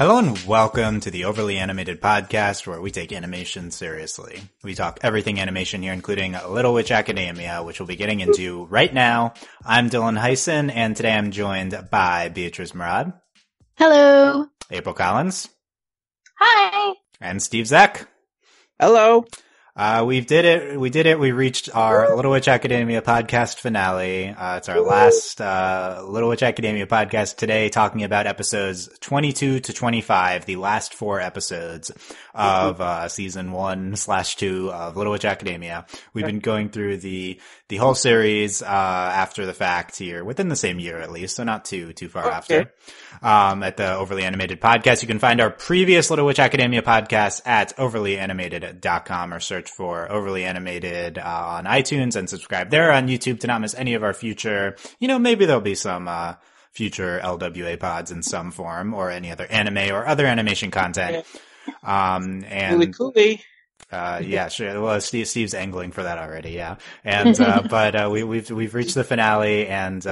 Hello and welcome to the Overly Animated Podcast, where we take animation seriously. We talk everything animation here, including Little Witch Academia, which we'll be getting into right now. I'm Dylan Hysen, and today I'm joined by Beatriz Mourad. Hello. April Collins. Hi. And Steve Zek. Hello. We did it. We reached our Little Witch Academia podcast finale. It's our last, Little Witch Academia podcast today, talking about episodes 22 to 25, the last 4 episodes of, season 1/2 of Little Witch Academia. We've been going through the whole series, after the fact here, within the same year at least, so not too far after. At the Overly Animated Podcast. You can find our previous Little Witch Academia podcast at overlyanimated.com or search for Overly Animated on iTunes and subscribe there on YouTube to not miss any of our future, maybe there'll be some future LWA pods in some form or any other anime or other animation content. And yeah, sure. Well, Steve's angling for that already. Yeah. And, but, we've reached the finale and,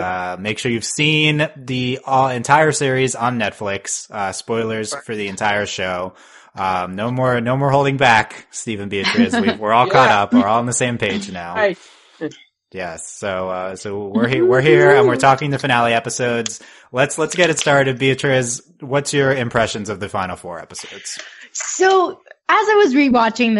make sure you've seen the entire series on Netflix. Spoilers for the entire show. No more holding back, Steve and Beatriz. We're all caught up. We're all on the same page now. Right. Yes. So we're here and we're talking the finale episodes. Let's get it started. Beatriz, what's your impressions of the final 4 episodes? So, as I was rewatching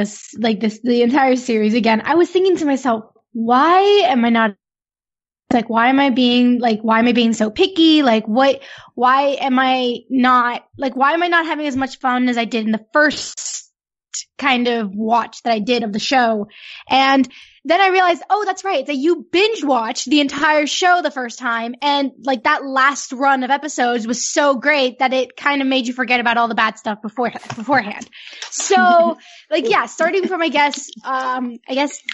the entire series again, I was thinking to myself, why am I being so picky? Why am I not having as much fun as I did in the first kind of watch that I did of the show? And then I realized, oh, that's right. That you binge watched the entire show the first time, and that last run of episodes was so great that it kind of made you forget about all the bad stuff beforehand. So, starting from I guess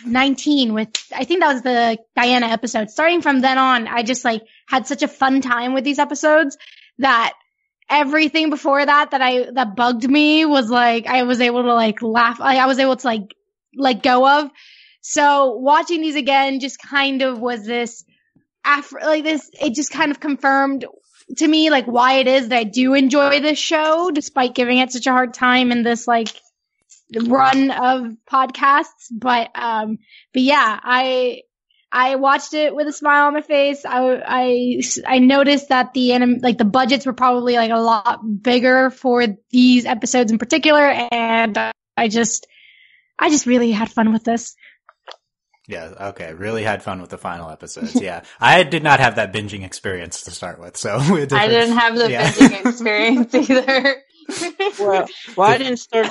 19 with, I think that was the Diana episode. Starting from then on, I just had such a fun time with these episodes that everything before that bugged me was I was able to laugh. I was able to let go of. So watching these again just kind of was this, it just kind of confirmed to me why it is that I do enjoy this show despite giving it such a hard time in this run of podcasts. But yeah, I watched it with a smile on my face. I noticed that the budgets were probably a lot bigger for these episodes in particular, and I just really had fun with this. Yeah, okay. Really had fun with the final episodes. Yeah. I did not have that binging experience to start with, so. I didn't have the binging experience either. Well, I didn't start.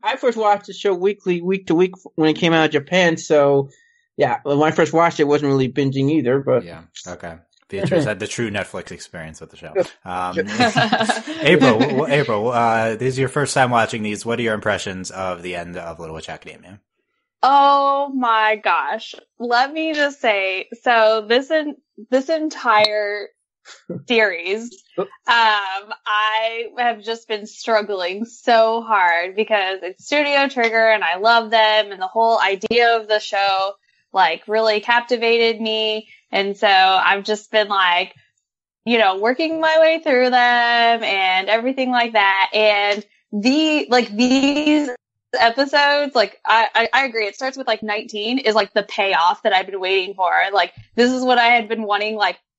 I first watched the show week to week when it came out of Japan, so yeah, when I first watched it, wasn't really binging either, but. Yeah, okay. Beatriz had the true Netflix experience with the show. April, this is your first time watching these. What are your impressions of the end of Little Witch Academia? Oh my gosh. Let me just say, so this entire series, I have just been struggling so hard because it's Studio Trigger and I love them and the whole idea of the show, really captivated me. And so I've just been working my way through them and everything like that. And these episodes, I agree. It starts with 19 is the payoff that I've been waiting for. This is what I had been wanting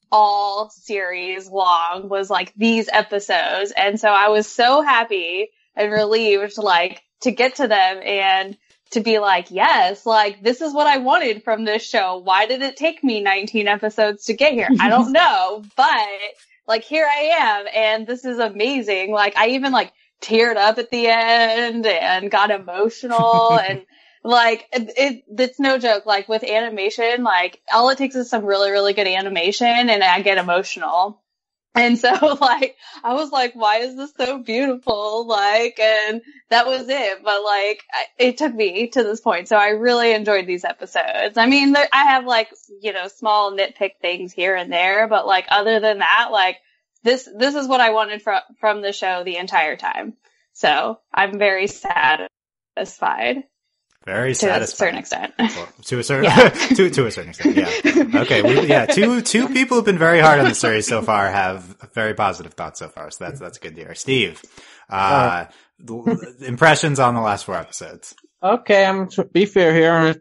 all series long was these episodes. And so I was so happy and relieved to get to them and to be yes, this is what I wanted from this show. Why did it take me 19 episodes to get here? I don't know, but here I am and this is amazing. I even teared up at the end and got emotional and it's no joke. With animation, all it takes is some really, really good animation and I get emotional. And so I was why is this so beautiful? And that was it. But it took me to this point. So I really enjoyed these episodes. I mean, I have small nitpick things here and there, but other than that, this is what I wanted from the show the entire time. So I'm very satisfied. Very satisfied. To a certain extent. Well, to a certain extent, yeah. Okay, two people who've been very hard on the series so far have very positive thoughts so far, so that's good to hear. Steve, Impressions on the last 4 episodes. Okay, I'm to be fair here.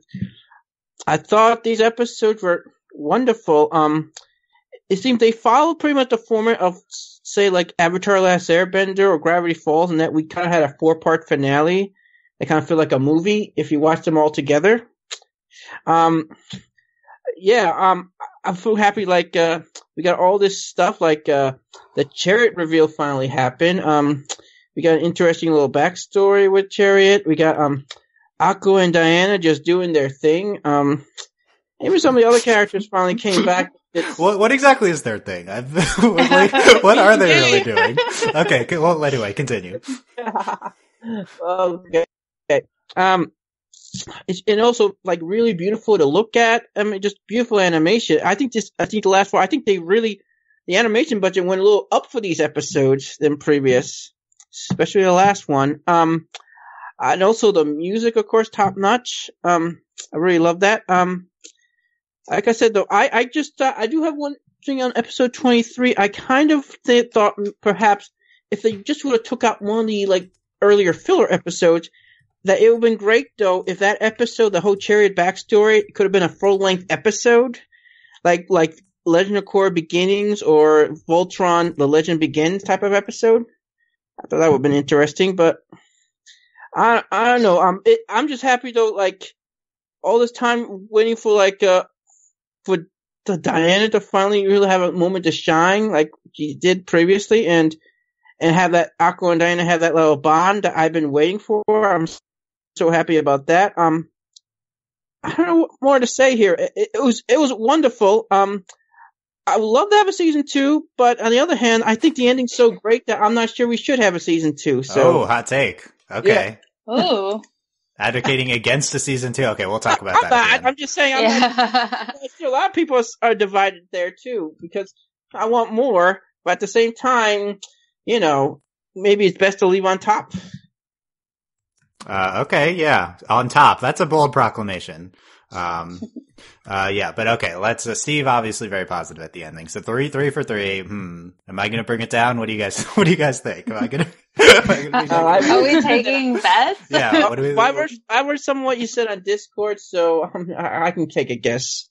I thought these episodes were wonderful. It seemed they followed pretty much the format of, say, like Avatar: Last Airbender or Gravity Falls, and that we kind of had a 4-part finale. They kind of feel like a movie if you watch them all together. I feel happy. Like we got all this stuff. Like the Chariot reveal finally happened. We got an interesting little backstory with Chariot. We got Akko and Diana just doing their thing. Even some of the other characters finally came back. What exactly is their thing? What are they really doing? Okay, well, anyway, continue. Okay. And also like really beautiful to look at. I mean, just beautiful animation. I think the last 4. I think the animation budget went a little up for these episodes than previous, especially the last one. And also the music, of course, top notch. I really love that. Like I said, though, I do have one thing on episode 23. I kind of thought perhaps if they just would have took out one of the like earlier filler episodes, that it would have been great, though, if that episode, the whole Chariot backstory, could have been a full-length episode, like Legend of Korra Beginnings or Voltron: The Legend Begins type of episode. I thought that would have been interesting, but I don't know. I'm just happy though. Like all this time waiting for for Diana to finally really have a moment to shine, like she did previously, and have that Akko and Diana have that little bond that I've been waiting for. I'm so happy about that. I don't know what more to say here. It was wonderful. I would love to have a season 2, but on the other hand, I think the ending's so great that I'm not sure we should have a season 2. So, hot take. Okay. Yeah. Oh. Advocating against a season 2. Okay, we'll talk about that. I'm just saying. A lot of people are divided there too because I want more, but at the same time, maybe it's best to leave on top. Okay, yeah, on top. That's a bold proclamation. But okay, let's, Steve obviously very positive at the ending. So 3 for 3. Am I gonna bring it down? What do you guys think? Am I gonna are we taking bets? Yeah, what do we I heard some of what you said on Discord, so I can take a guess.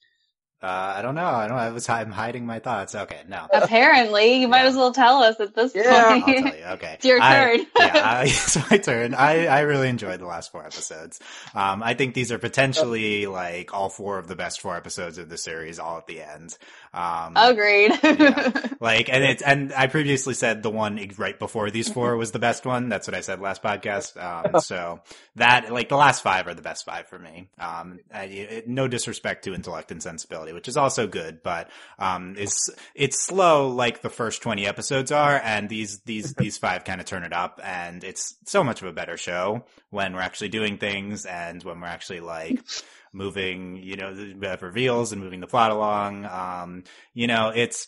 I don't know. I'm hiding my thoughts. Okay, no. Apparently, you might as well tell us at this point. I'll tell you. Okay. It's your turn. It's my turn. I really enjoyed the last 4 episodes. I think these are potentially like all 4 of the best 4 episodes of the series all at the end. Agreed. And I previously said the one right before these 4 was the best one. That's what I said last podcast. So that, like, the last 5 are the best 5 for me. No disrespect to intellect and sensibility, which is also good, but it's slow like the first 20 episodes are, and these 5 kind of turn it up, and it's so much of a better show when we're actually doing things and when we're actually like moving, the reveals and moving the plot along. It's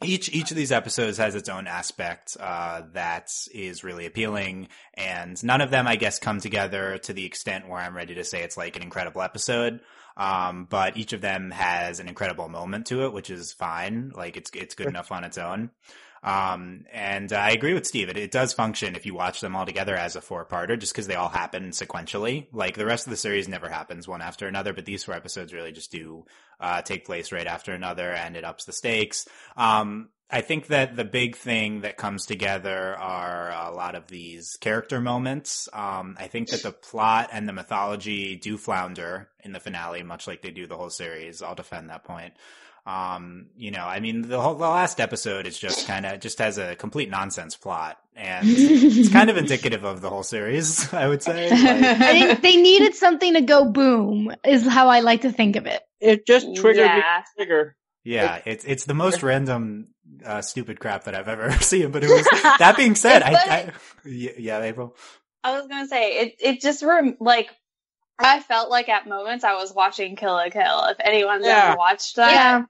each of these episodes has its own aspect that is really appealing, and none of them, I guess, come together to the extent where I'm ready to say it's like an incredible episode. But each of them has an incredible moment to it, which is fine. Like it's good enough on its own. And I agree with Steve. It does function if you watch them all together as a 4-parter, just because they all happen sequentially. Like the rest of the series never happens one after another, but these 4 episodes really just do take place right after another, and it ups the stakes. I think that the big thing that comes together are a lot of these character moments. I think that the plot and the mythology do flounder in the finale, much like they do the whole series. I'll defend that point. The last episode is just has a complete nonsense plot, and it's kind of indicative of the whole series, I would say. I think they needed something to go boom, is how I like to think of it. It just triggered the trigger. Yeah, it's the most random, stupid crap that I've ever seen. But it was, that being said, April. I was gonna say it just I felt like at moments I was watching Kill la Kill. If anyone's ever watched that,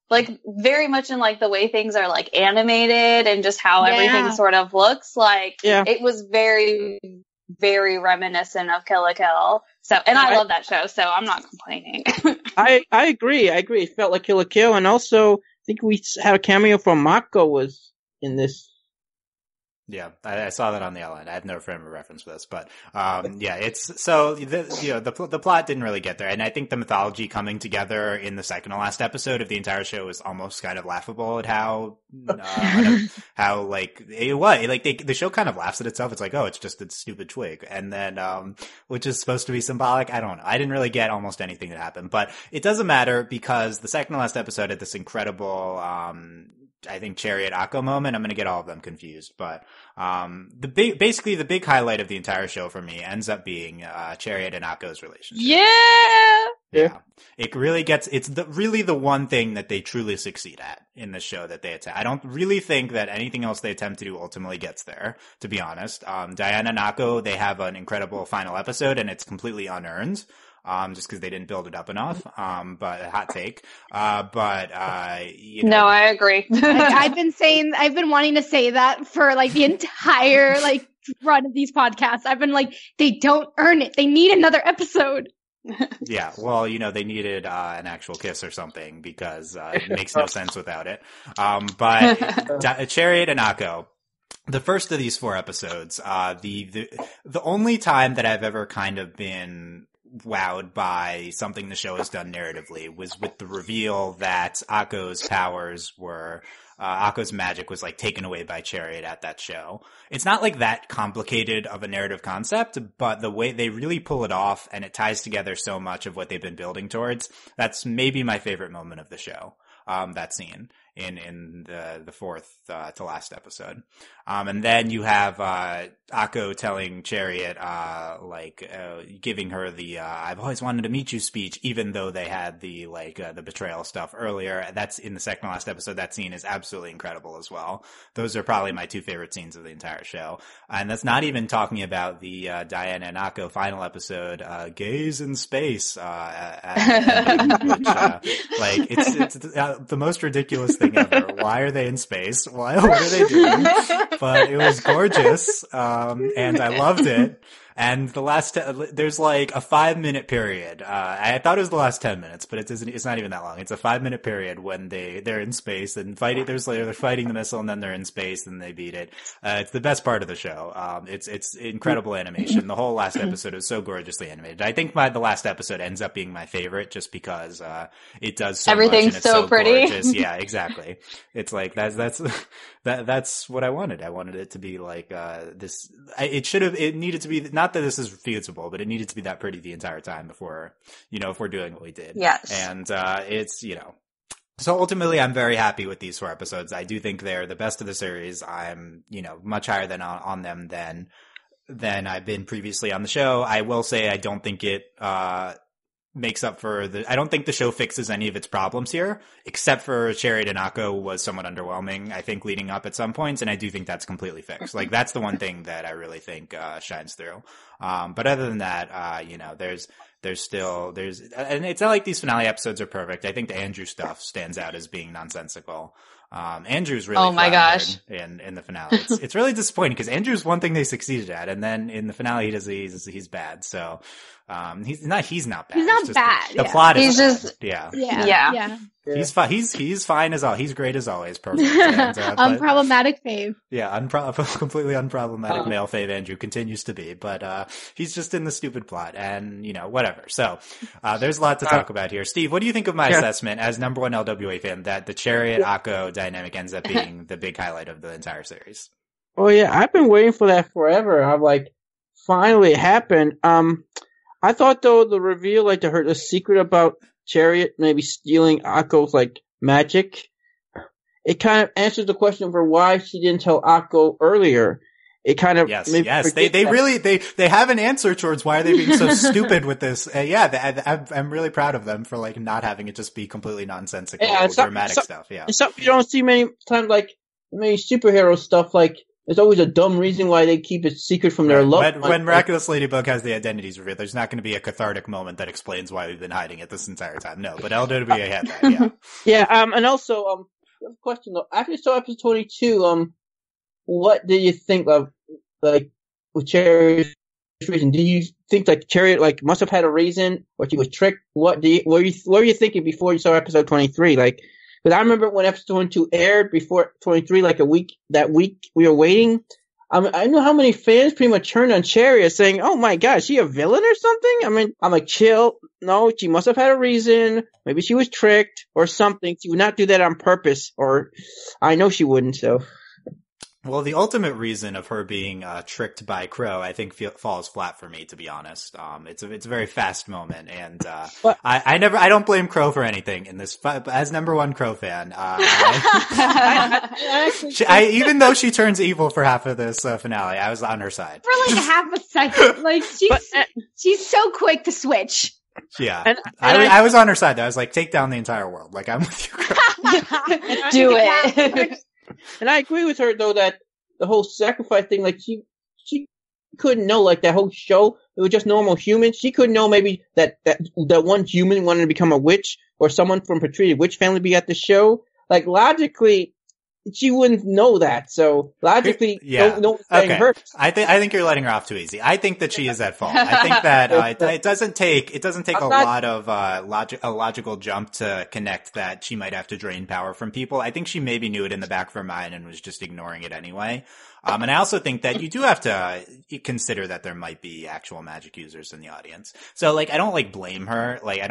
like very much in like the way things are like animated and just how everything sort of looks. Like it was very, very reminiscent of Kill la Kill. So, and I love that show, so I'm not complaining. I agree. It felt like Kill la Kill, and also I think we had a cameo from Mako was in this Yeah, I saw that on the outline. I have no frame of reference for this, but yeah, it's so the plot didn't really get there, and I think the mythology coming together in the second to last episode of the entire show is almost kind of laughable at how like it was like the show kind of laughs at itself. It's like, oh, it's just a stupid twig, and then which is supposed to be symbolic. I don't know. I didn't really get almost anything that happened, but it doesn't matter because the second to last episode had this incredible I think Chariot Akko moment. I'm going to get all of them confused, but basically the big highlight of the entire show for me ends up being Chariot and Akko's relationship. Yeah. It really it's really the one thing that they truly succeed at in the show that they attempt. I don't really think that anything else they attempt to do ultimately gets there, to be honest. Diana and Akko, they have an incredible final episode and it's completely unearned. Just because they didn't build it up enough. But a hot take. No, I agree. I've been wanting to say that for like the entire like run of these podcasts. I've been like, they don't earn it. They need another episode. Yeah, well, they needed an actual kiss or something because it makes no sense without it. But Chariot and Akko. The first of these 4 episodes, the only time that I've ever kind of been wowed by something the show has done narratively was with the reveal that Akko's magic was like taken away by Chariot at that show. It's not like that complicated of a narrative concept, but the way they really pull it off and it ties together so much of what they've been building towards, that's maybe my favorite moment of the show. That scene in the fourth to last episode. And then you have Akko telling Chariot giving her the I've always wanted to meet you speech, even though they had the betrayal stuff earlier. That's in the second to last episode. That scene is absolutely incredible as well. Those are probably my 2 favorite scenes of the entire show. And that's not even talking about the Diana and Akko final episode, Gaze in Space, which it's the most ridiculous thing ever. Why are they in space? What are they doing? But it was gorgeous, and I loved it. And the last, there's like a 5-minute period. I thought it was the last 10 minutes, but it's not even that long. It's a 5-minute period when they're in space and fighting. They're fighting the missile and then they're in space and they beat it. It's the best part of the show. It's incredible animation. The whole last episode is so gorgeously animated. I think the last episode ends up being my favorite just because, it does so everything's much and it's so pretty. Gorgeous. Yeah, exactly. It's like, that's what I wanted. I wanted it to be like, this, it needed to be, not that this is feasible, but it needed to be that pretty the entire time before, if we're doing what we did. Yes. And, it's, so ultimately I'm very happy with these 4 episodes. I do think they're the best of the series. I'm, much higher than on them than I've been previously on the show. I will say I don't think it, makes up for I don't think the show fixes any of its problems here, except for Chariot and Akko was somewhat underwhelming, I think, leading up at some points, and I do think that's completely fixed. Like, that's the one thing that I really think, shines through. But other than that, and it's not like these finale episodes are perfect. I think the Andrew stuff stands out as being nonsensical. Andrew's really, oh my gosh, in the finale. It's really disappointing because Andrew's one thing they succeeded at, and then in the finale he's bad. So, he's not bad. He's not bad. The plot is he's just, yeah. He's fine. He's fine as all. He's great as always. Perfect. And, unproblematic fave. Yeah, completely unproblematic male fave Andrew continues to be, but he's just in the stupid plot, and whatever. So there's a lot to talk about here. Steve, what do you think of my assessment as number 1 LWA fan that the Chariot Akko dynamic ends up being the big highlight of the entire series? Oh yeah, I've been waiting for that forever. I'm like, finally it happened. I thought though the reveal, the secret about Chariot maybe stealing Akko's magic, it kind of answers the question for why she didn't tell Akko earlier. It kind of yes. They really have an answer towards why are they being so stupid with this. I'm really proud of them for not having it just be completely nonsensical, dramatic stuff. Yeah, it's something you don't see many times. Many superhero stuff there's always a dumb reason why they keep it secret from their loved ones. When Miraculous Ladybug has the identities revealed, there's not going to be a cathartic moment that explains why we've been hiding it this entire time. No, but LWA had that, yeah. Yeah, and also, question though. After you saw episode 22, what did you think of, with Chariot's reason? Do you think Chariot, must have had a reason, or she was tricked? What were you thinking before you saw episode 23? Because I remember when episode 22 aired before 23, that week we were waiting, I know how many fans pretty much turned on Chariot saying, "Oh my God, is she a villain or something?" I mean, I'm like, chill. No, she must have had a reason. Maybe she was tricked or something. She would not do that on purpose, or I know she wouldn't. So, Well, the ultimate reason of her being tricked by Crow, I think, falls flat for me, to be honest. It's a very fast moment, and I don't blame Crow for anything in this. As number one Crow fan, even though she turns evil for half of this finale, I was on her side for like half a second. Like she's so quick to switch. Yeah, and I was on her side. Though. I was like, take down the entire world. Like, I'm with you, Crow. Do it. And I agree with her though that the whole sacrifice thing, like she couldn't know, like that whole show, it was just normal humans. She couldn't know maybe that one human wanted to become a witch, or someone from Beatriz witch family be at the show. Like logically, she wouldn't know that. So logically, don't okay. hurts. I think you're letting her off too easy. I think that she is at fault. I think that it doesn't take a lot of a logical jump to connect that she might have to drain power from people. I think she maybe knew it in the back of her mind and was just ignoring it anyway. And I also think that you do have to consider that there might be actual magic users in the audience. So, like, I don't, like, blame her. Like,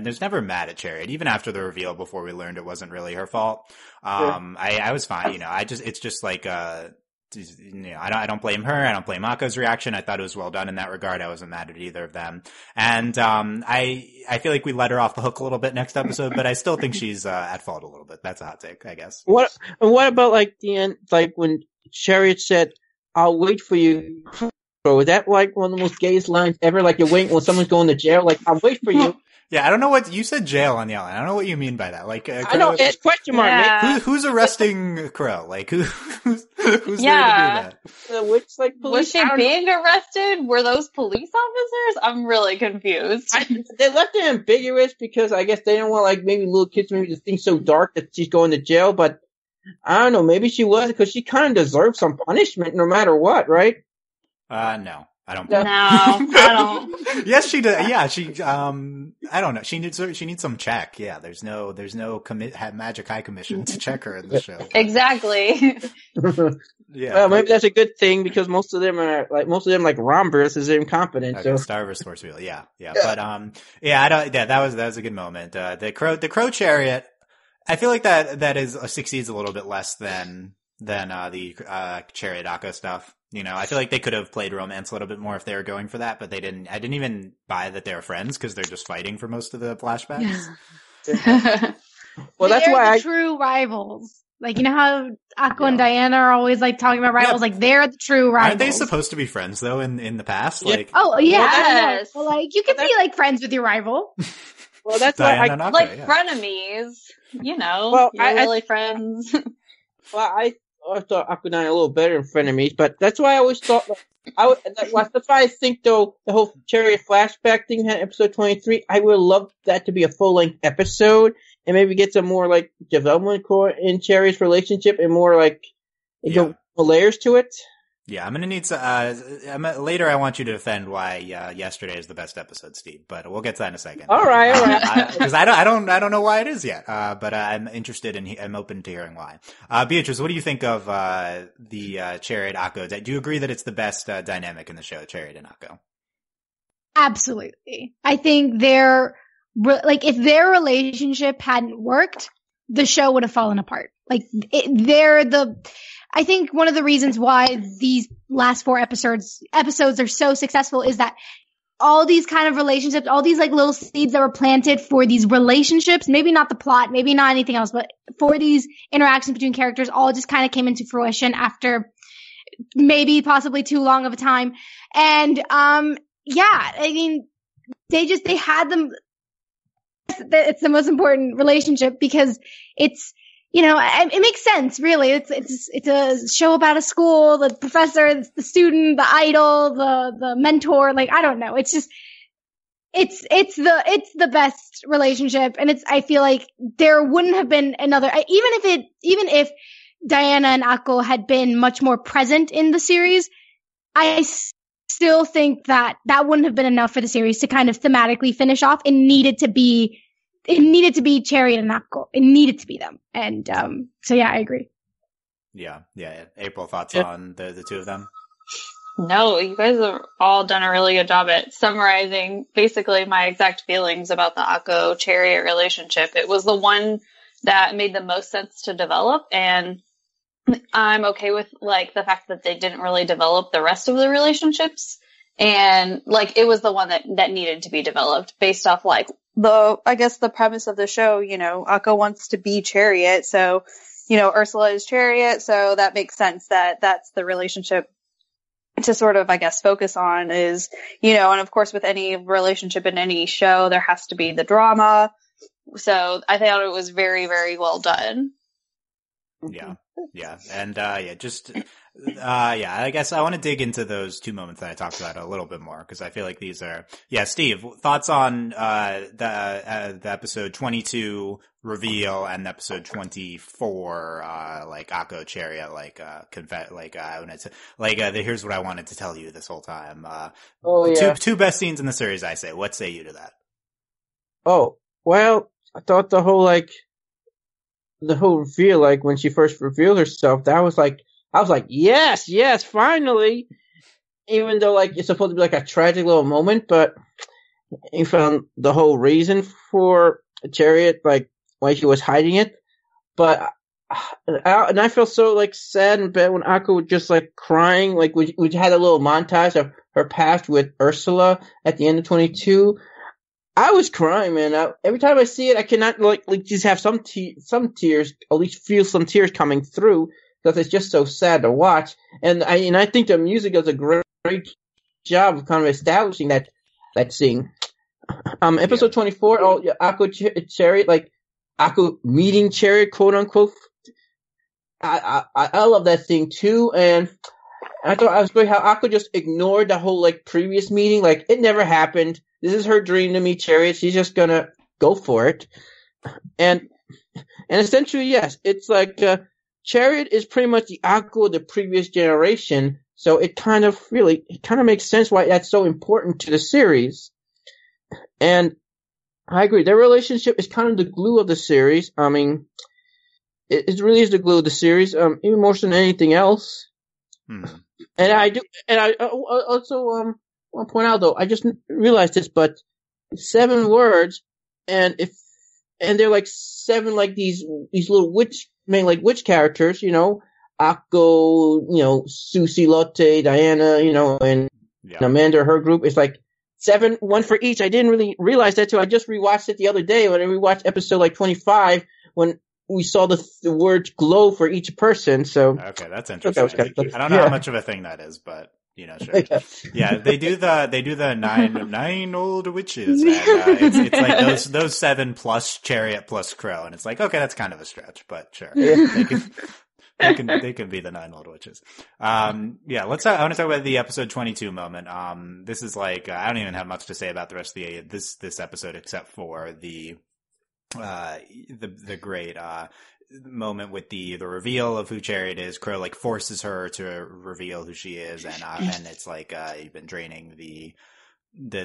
there's never mad at Chariot. Even after the reveal before we learned it wasn't really her fault. I was fine, you know, it's just like, I don't blame her. I don't blame Akko's reaction. I thought it was well done in that regard. I wasn't mad at either of them. And, I feel like we let her off the hook a little bit next episode, but I still think she's, at fault a little bit. That's a hot take, I guess. What about, like, the end, like, when Chariot said, "I'll wait for you." Bro, is that like one of the most gayest lines ever? Like you're waiting when someone's going to jail, like, "I'll wait for you." Yeah, I don't know what you said. Jail on the outline. I don't know what you mean by that. Like, I know it's question mark. Yeah. Who's arresting Crow? Like, who's there to do that? Which like police? Was she being arrested? Were those police officers? I'm really confused. They left it ambiguous because I guess they don't want like maybe little kids maybe to think so dark that she's going to jail, but. I don't know. Maybe she was because she kind of deserves some punishment, no matter what, right? No, I don't. No, I don't. Yes, she did. Yeah, she. I don't know. She needs some check. Yeah, there's no magic high commission to check her in the show. Exactly. Yeah. Well, maybe that's a good thing because most of them like Rombers is incompetent. Okay, so Star vs. Force Wheel. Yeah. But I don't. Yeah, that was a good moment. The Crow Chariot. I feel like that succeeds a little bit less than the Chariot Akko stuff. You know, I feel like they could have played romance a little bit more if they were going for that, but they didn't. I didn't even buy that they were friends because they're just fighting for most of the flashbacks. Yeah. Well, that's they're why the true rivals. Like, you know how Akko and Diana are always like talking about rivals? Yeah. Like, they're the true rivals. Aren't they supposed to be friends though in the past? Yeah. Like, oh yeah, yes. Well, like you can be like friends with your rival. Well, that's why frenemies. You know, well, you're really friends. Well, I thought Akko and Diana a little better than frenemies, but that's why I always thought. That's why I think though the whole Chariot flashback thing had episode 23. I would love that to be a full length episode and maybe get some more like development in Chariot's relationship and more like layers to it. Yeah, I'm gonna need later. I want you to defend why yesterday is the best episode, Steve. But we'll get to that in a second. All right. Because I don't know why it is yet. But I'm interested I'm open to hearing why. Beatriz, what do you think of the Chariot Akko? Do you agree that it's the best dynamic in the show, Chariot and Akko? Absolutely. I think if their relationship hadn't worked, the show would have fallen apart. Like I think one of the reasons why these last 4 episodes are so successful is that all these kind of relationships, all these like little seeds that were planted for these relationships, maybe not the plot, maybe not anything else, but for these interactions between characters, all just kind of came into fruition after maybe possibly too long of a time. And, I mean, they had them. It's the most important relationship because it's, you know, it makes sense, really. It's a show about a school, the professor, the student, the idol, the mentor. Like, I don't know. It's just, it's the best relationship. And I feel like there wouldn't have been another, even if Diana and Akko had been much more present in the series, I still think that wouldn't have been enough for the series to kind of thematically finish off. It needed to be Chariot and Akko. It needed to be them. And, so yeah, I agree. Yeah. April, thoughts on the two of them? No, you guys have all done a really good job at summarizing basically my exact feelings about the Akko Chariot relationship. It was the one that made the most sense to develop, and I'm okay with like the fact that they didn't really develop the rest of the relationships. And like it was the one that needed to be developed based off like the premise of the show. You know, Akko wants to be Chariot, so you know Ursula is Chariot, so that makes sense that that's the relationship to sort of, I guess, focus on is, you know, and of course with any relationship in any show, there has to be the drama. So I thought it was very, very well done. Yeah. And, I guess I want to dig into those two moments that I talked about a little bit more, because I feel like these are, Steve, thoughts on, the episode 22 reveal and episode 24, like Akko Chariot, here's what I wanted to tell you this whole time. Two best scenes in the series, I say. What say you to that? Oh, well, I thought the whole reveal, like when she first revealed herself, I was like, yes, finally. Even though like it's supposed to be like a tragic little moment, but you found the whole reason for Chariot, like why she was hiding it. But I felt so like sad and bad when Akko was just like crying, like we had a little montage of her past with Ursula at the end of 22. I was crying, man. Every time I see it, I cannot like just have some tears, at least feel some tears coming through, because it's just so sad to watch. And I think the music does a great job of kind of establishing that scene. Episode 24, Akko Chariot, like Akko meeting Chariot, quote unquote. I love that thing too, and I thought I was great how Akko just ignored the whole like previous meeting, like it never happened. This is her dream to meet Chariot. She's just gonna go for it. And essentially, yes, it's like, Chariot is pretty much the Akko of the previous generation. So it kind of makes sense why that's so important to the series. And I agree. Their relationship is kind of the glue of the series. I mean, it really is the glue of the series, even more so than anything else. And I also, want to point out though, I just realized this, but 7 words, and they're like 7 like these little witch characters, you know, Akko, you know, Susie, Lotte, Diana, you know, and Amanda, her group. It's like 7, 1 for each. I didn't really realize that too. I just rewatched it the other day when I rewatched episode like 25 when we saw the words glow for each person. So okay, that's interesting. I don't know how much of a thing that is, but you know, sure. Yeah, they do the nine old witches, and it's like those 7 plus Chariot plus Crow, and it's like, okay, that's kind of a stretch, but sure, they can be the 9 old witches. I want to talk about the episode 22 moment. This is like I don't even have much to say about the rest of this episode except for the great moment with the reveal of who Chariot is. Crow like forces her to reveal who she is, and it's like you've been draining the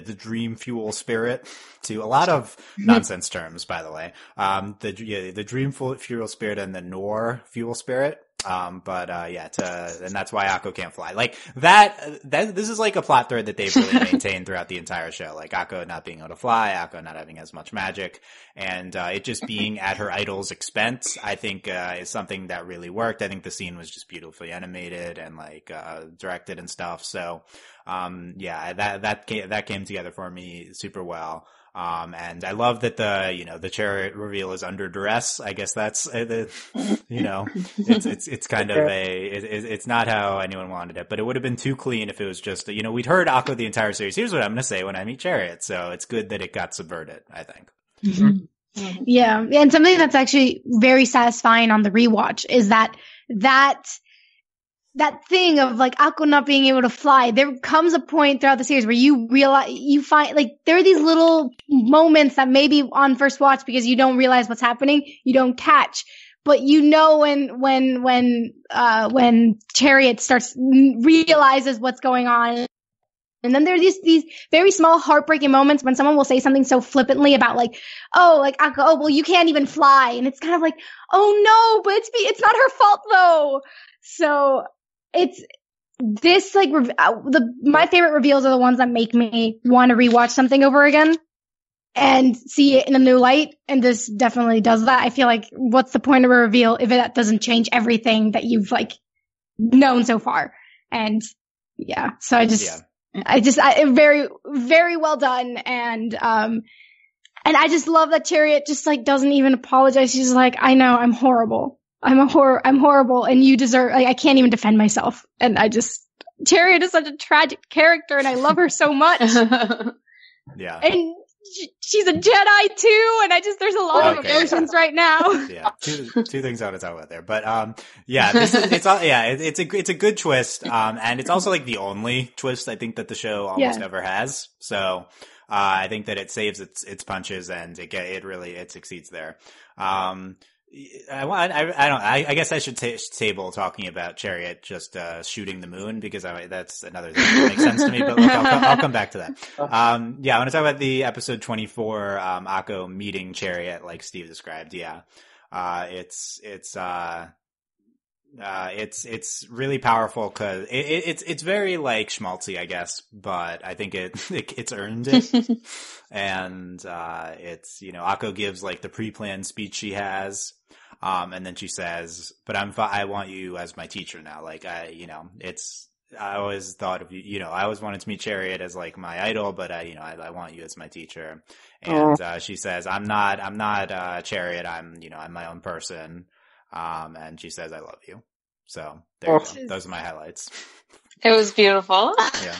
dream fuel spirit, to a lot of nonsense terms, by the way. The dream fuel spirit and the Nor fuel spirit. And that's why Akko can't fly. Like this is like a plot thread that they've really maintained throughout the entire show. Like Akko not being able to fly, Akko not having as much magic, and it just being at her idol's expense, I think, is something that really worked. I think the scene was just beautifully animated and like directed and stuff. So, that came together for me super well. And I love that the Chariot reveal is under duress. I guess that's, it's kind of it's not how anyone wanted it, but it would have been too clean if it was just, we'd heard Akko the entire series. Here's what I'm going to say when I meet Chariot. So it's good that it got subverted, I think. Mm-hmm. Yeah. And something that's actually very satisfying on the rewatch is that thing of like Akko not being able to fly, there comes a point throughout the series where you find like there are these little moments that maybe on first watch, because you don't realize what's happening, you don't catch. But when Chariot realizes what's going on, And then there are these very small heartbreaking moments when someone will say something so flippantly about like, oh, like, Akko, oh, well, you can't even fly. And it's kind of like, oh no, but it's not her fault though. So it's this like, my favorite reveals are the ones that make me want to rewatch something over again and see it in a new light. And this definitely does that. I feel like what's the point of a reveal if that doesn't change everything that you've like known so far? And yeah, so I very, very well done. And I just love that Chariot just like doesn't even apologize. She's like, I know I'm horrible. I'm horrible and you deserve, like, I can't even defend myself. And Chariot is such a tragic character and I love her so much. Yeah. And she's a Jedi too. And there's a lot of emotions right now. Yeah. Two things I want to talk about there. But, yeah, it's a good twist. And it's also like the only twist I think that the show almost ever has. So, I think that it saves its punches and it succeeds there. I guess I should table talking about Chariot just shooting the moon because that's another thing that makes sense to me. But look, I'll come back to that. Yeah, I want to talk about the episode 24, Akko meeting Chariot, like Steve described. Yeah, it's really powerful because it's very like schmaltzy, I guess, but I think it's earned it. And it's, Akko gives like the pre-planned speech she has. And then she says, but I want you as my teacher now. Like, I always thought of you, I always wanted to meet Chariot as like my idol, but I want you as my teacher. And, she says, I'm not Chariot. I'm my own person. And she says, I love you. So there you go. Those are my highlights. It was beautiful. Yeah.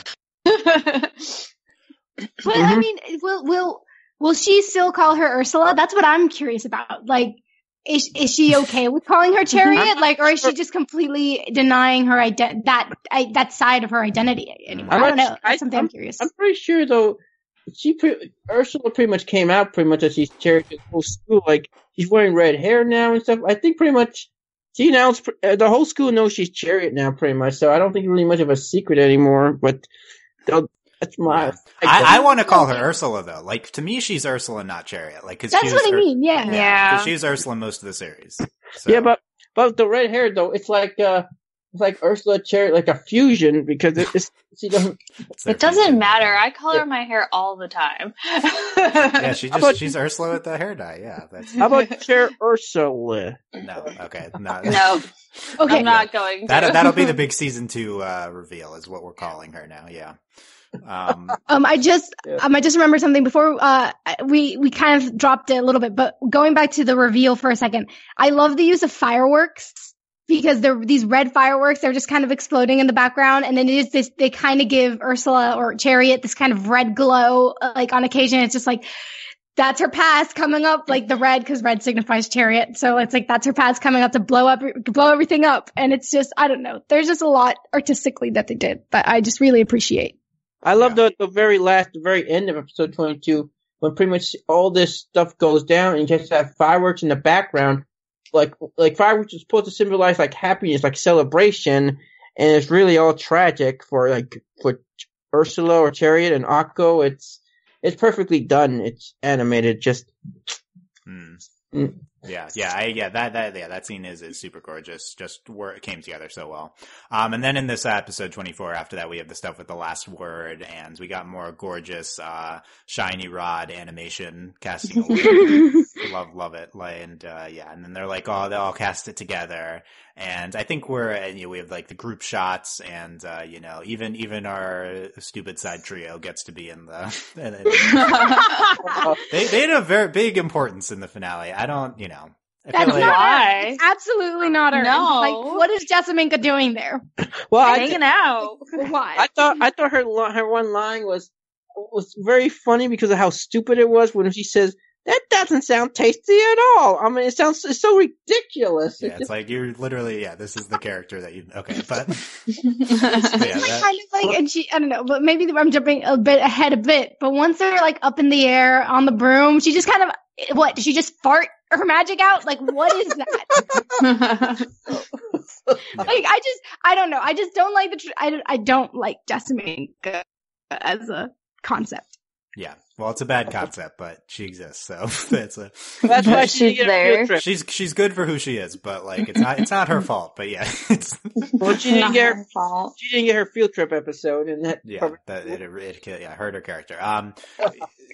But I mean, will she still call her Ursula? That's what I'm curious about. Like, is she okay with calling her Chariot? Like, or is she just completely denying her that side of her identity anymore? I don't know. That's something I'm curious. I'm pretty sure though. Ursula pretty much came out pretty much that she's Chariot in the whole school. Like, she's wearing red hair now and stuff. I think pretty much she announced the whole school knows she's Chariot now, pretty much. So I don't think it's really much of a secret anymore. But that's my. I want to call her Ursula though. Like, to me, she's Ursula, not Chariot. Like, cause that's what I mean. Yeah. Because she's Ursula in most of the series. So. Yeah, but the red hair though, it's like Ursula Chariot, like a fusion because she doesn't. It doesn't matter. I color my hair all the time. Yeah, she's Ursula with the hair dye. Yeah, how about Chair Ursula? No, okay, no. Okay, I'm not going to. That'll be the big season 2 reveal, is what we're calling her now. Yeah. I just remembered something before. We kind of dropped it a little bit, but going back to the reveal for a second, I love the use of fireworks. Because these red fireworks, they're just kind of exploding in the background. And then they kind of give Ursula or Chariot this kind of red glow, like on occasion. It's just like, that's her past coming up, like the red, cause red signifies Chariot. So it's like, that's her past coming up to blow everything up. And it's just, I don't know. There's just a lot artistically that they did that I just really appreciate. I love the very end of episode 22, when pretty much all this stuff goes down and you just have fireworks in the background. Like fireworks is supposed to symbolize like happiness, like celebration, and it's really all tragic for Ursula or Chariot and Akko. It's perfectly done. It's animated, just. That scene is super gorgeous. Just where it came together so well. And then in this episode 24, after that, we have the stuff with the last word, and we got more gorgeous, shiny rod animation casting away. love it. And then they're like, they all cast it together. And I think we have like the group shots, and even our stupid side trio gets to be in the. They had a very big importance in the finale. I don't, That's like, not her. It's absolutely not her. No. Like, what is Jessamine doing there? Well, hanging out. Why? I thought her one line was very funny because of how stupid it was when she says, "That doesn't sound tasty at all." I mean, it's so ridiculous. Yeah, it's like you're literally, this is the character that you, okay, but. Kind of like, and I don't know, but maybe I'm jumping a bit ahead but once they're like up in the air on the broom, she just kind of, did she just fart her magic out? Like, what is that? Like, I don't know. I just don't like I don't like Jessamine. as a concept. Yeah. Well, it's a bad concept, but she exists, so that's why she's there. She's good for who she is, but like it's not her fault. But yeah, well, she didn't get her fault. She didn't get her field trip episode, and that hurt her character.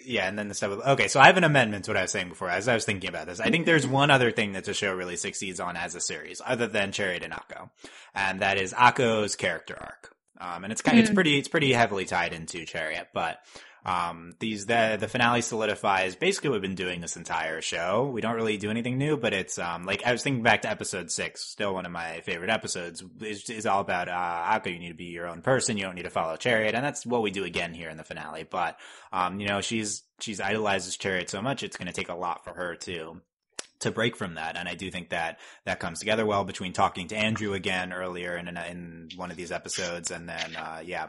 Yeah, and then the stuff. Okay, so I have an amendment to what I was saying before. As I was thinking about this, I think there's one other thing that the show really succeeds on as a series, other than Chariot and Akko, and that is Akko's character arc. And it's pretty heavily tied into Chariot, but. The finale solidifies basically what we've been doing this entire show. We don't really do anything new, but it's, like, I was thinking back to episode 6, still one of my favorite episodes, is all about, Akko, you need to be your own person, you don't need to follow Chariot, and that's what we do again here in the finale, but, she's idolizes Chariot so much, it's gonna take a lot for her to break from that. And I do think that comes together well between talking to Andrew again earlier in one of these episodes. And then,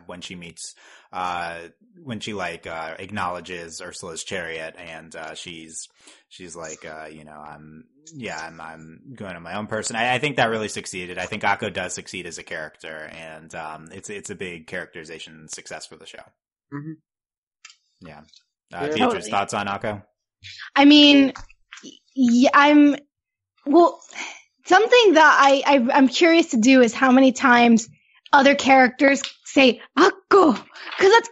when she meets, when she acknowledges Ursula's Chariot and, she's like, I'm going to my own person. I think that really succeeded. I think Akko does succeed as a character, and, it's a big characterization success for the show. Mm-hmm. Yeah. Beatriz, thoughts on Akko? I mean, yeah, something that I'm curious to do is how many times other characters say Akko, because that's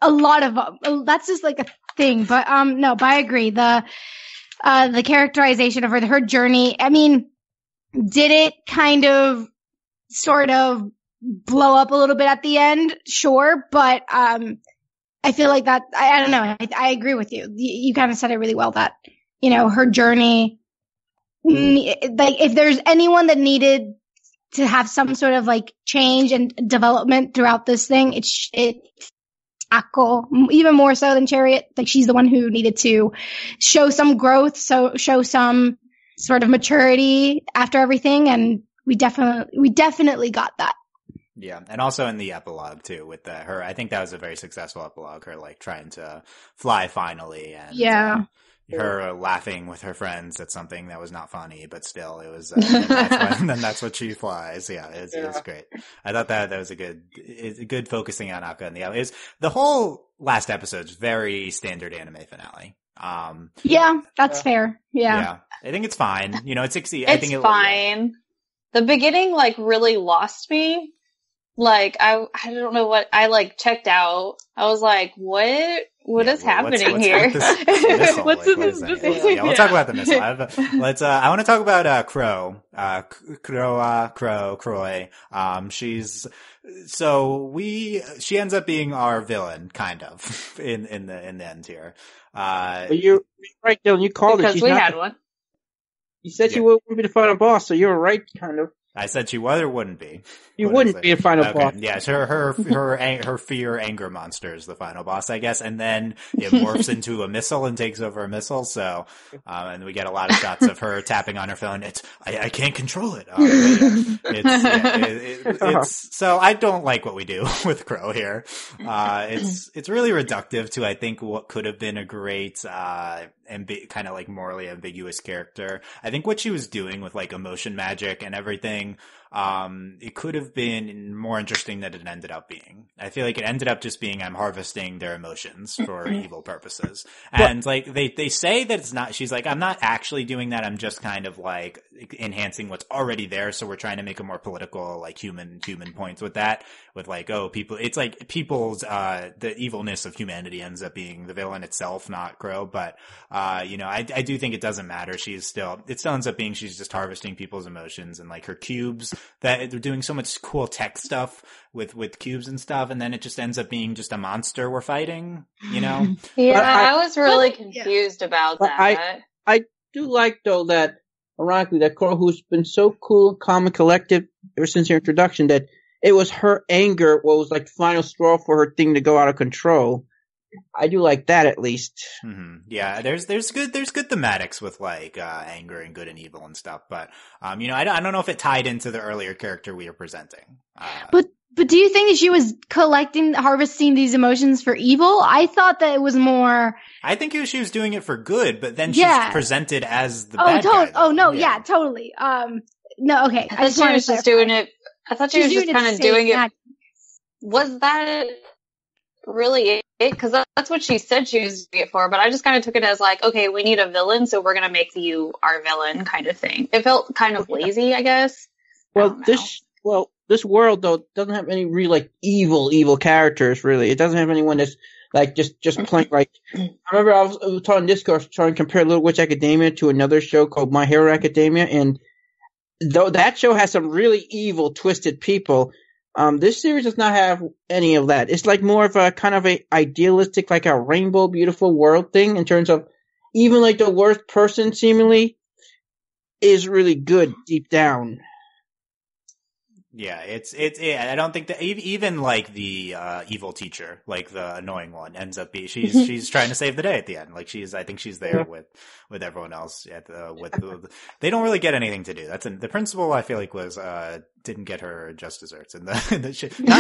a lot of them. That's just like a thing. But no, but I agree. The characterization of her journey. I mean, did it kind of sort of blow up a little bit at the end? Sure, but I feel like that. I don't know. I agree with you. You kind of said it really well that. Her journey, like, if there's anyone that needed to have some sort of, like, change and development throughout this thing, it's Akko, even more so than Chariot. Like, she's the one who needed to show some growth, show some sort of maturity after everything, and we definitely got that. Yeah, and also in the epilogue, too, with her, I think that was a very successful epilogue, her, like, trying to fly finally, and her laughing with her friends at something that was not funny, but still it was, and then that's what she flies. Yeah, it was great. I thought that was a good focusing on Akko and the whole last episode's very standard anime finale. Yeah, that's fair. Yeah. I think it's fine. It's fine. The beginning, like, really lost me. Like, I don't know what, I checked out. I was like, what is happening here? What's this missile? Yeah, we'll talk about the missile. I want to talk about, Crow. Croy. She ends up being our villain, kind of, in the end here. You're right, Dylan, you called it. Because we had one. You said she wouldn't be the final boss, so you were right, kind of. I said she would or wouldn't be. You wouldn't be a final boss. Yeah, so her fear anger monster is the final boss, I guess, and then it morphs into a missile and takes over a missile. So, and we get a lot of shots of her tapping on her phone. I can't control it. So I don't like what we do with Crow here. It's really reductive to, I think, what could have been a great, kind of like morally ambiguous character. I think what she was doing with like emotion magic and everything, it could have been more interesting than it ended up being. I feel like it ended up just being, I'm harvesting their emotions for evil purposes. And like, they say that it's not, she's like, I'm not actually doing that. I'm just kind of like enhancing what's already there. So we're trying to make a more political, like human points with that. With like, it's like people's, the evilness of humanity ends up being the villain itself, not Crow. But, I do think it doesn't matter. It still ends up being, she's just harvesting people's emotions and like her cubes, that they're doing so much cool tech stuff with cubes and stuff. And then it just ends up being just a monster we're fighting, Yeah, I was really confused about that. I do like though that, ironically, that Crow, who's been so cool, calm and collective ever since her introduction, that it was her anger what was like the final straw for her thing to go out of control. I do like that at least. Mm-hmm. Yeah, there's good thematics with like anger and good and evil and stuff, but I don't know if it tied into the earlier character we are presenting. But do you think that she was harvesting these emotions for evil? I thought that it was more. I think she was doing it for good, but then she's presented as the bad guy. Totally. No, okay. I thought she was just doing it. I thought she was just kind of doing it. Was that really it, because that's what she said she was doing it for. But I just kind of took it as like, okay, we need a villain, so we're gonna make you our villain, kind of thing. It felt kind of lazy, I guess. Well, this world though doesn't have any real like evil characters. Really, it doesn't have anyone that's like just plain like. I remember I was talking Discord trying to compare Little Witch Academia to another show called My Hero Academia, and though that show has some really evil, twisted people, this series does not have any of that. It's like more of a kind of a idealistic, like a rainbow, beautiful world thing in terms of even like the worst person seemingly is really good deep down. Yeah, I don't think that even like the evil teacher, like the annoying one, ends up being she's trying to save the day at the end. Like I think she's there with everyone else they don't really get anything to do. The principal I feel like was didn't get her just desserts and not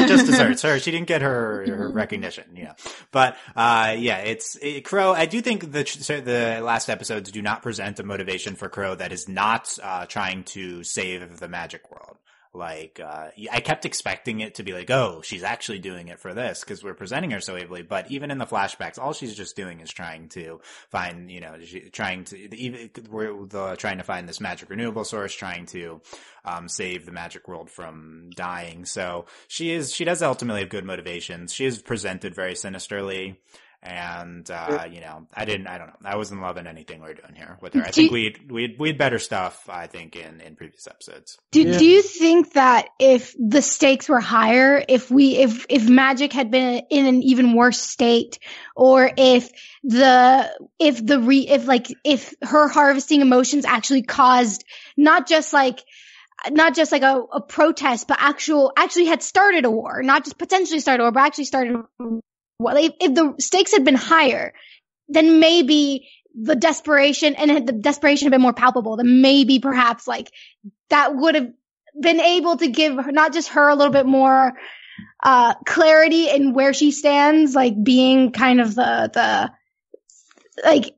just desserts. She didn't get her recognition. Yeah, but Crow. I do think the last episodes do not present a motivation for Crow that is not trying to save the magic world. Like, I kept expecting it to be like, oh, she's actually doing it for this because we're presenting her so evilly. But even in the flashbacks, all she's just doing is trying to find, trying to find this magic renewable source, trying to, save the magic world from dying. So she does ultimately have good motivations. She is presented very sinisterly. And, I don't know. I wasn't loving anything we were doing here with her. I think we had better stuff, I think, in previous episodes. Do you think that if the stakes were higher, if magic had been in an even worse state, or if her harvesting emotions actually caused not just like a protest, but actually had started a war, not just potentially started a war, but actually started a war. Well, if the stakes had been higher, then maybe the desperation had been more palpable, then maybe perhaps like that would have been able to give her, not just her, a little bit more clarity in where she stands, like being kind of the like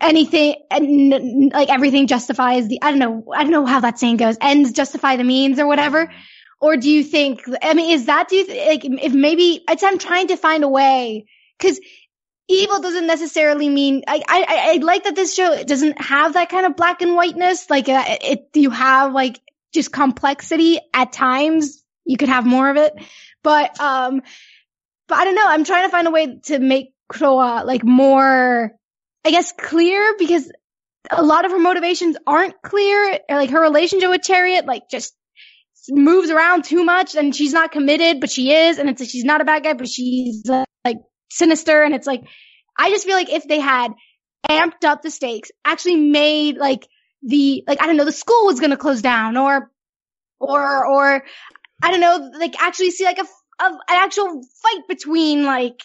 anything and like everything justifies I don't know how that saying goes, ends justify the means or whatever. Or do you think, if maybe, I'm trying to find a way, cause evil doesn't necessarily mean, I like that this show doesn't have that kind of black and whiteness, like, you have like just complexity at times, you could have more of it, but I don't know, I'm trying to find a way to make Kroa like more, I guess, clear, because a lot of her motivations aren't clear, or like her relationship with Chariot, like just moves around too much, and she's not committed, but she is, and it's like she's not a bad guy, but she's like sinister, and it's like I just feel like if they had amped up the stakes, actually made like the school was gonna close down, or I don't know, like actually see like an actual fight between like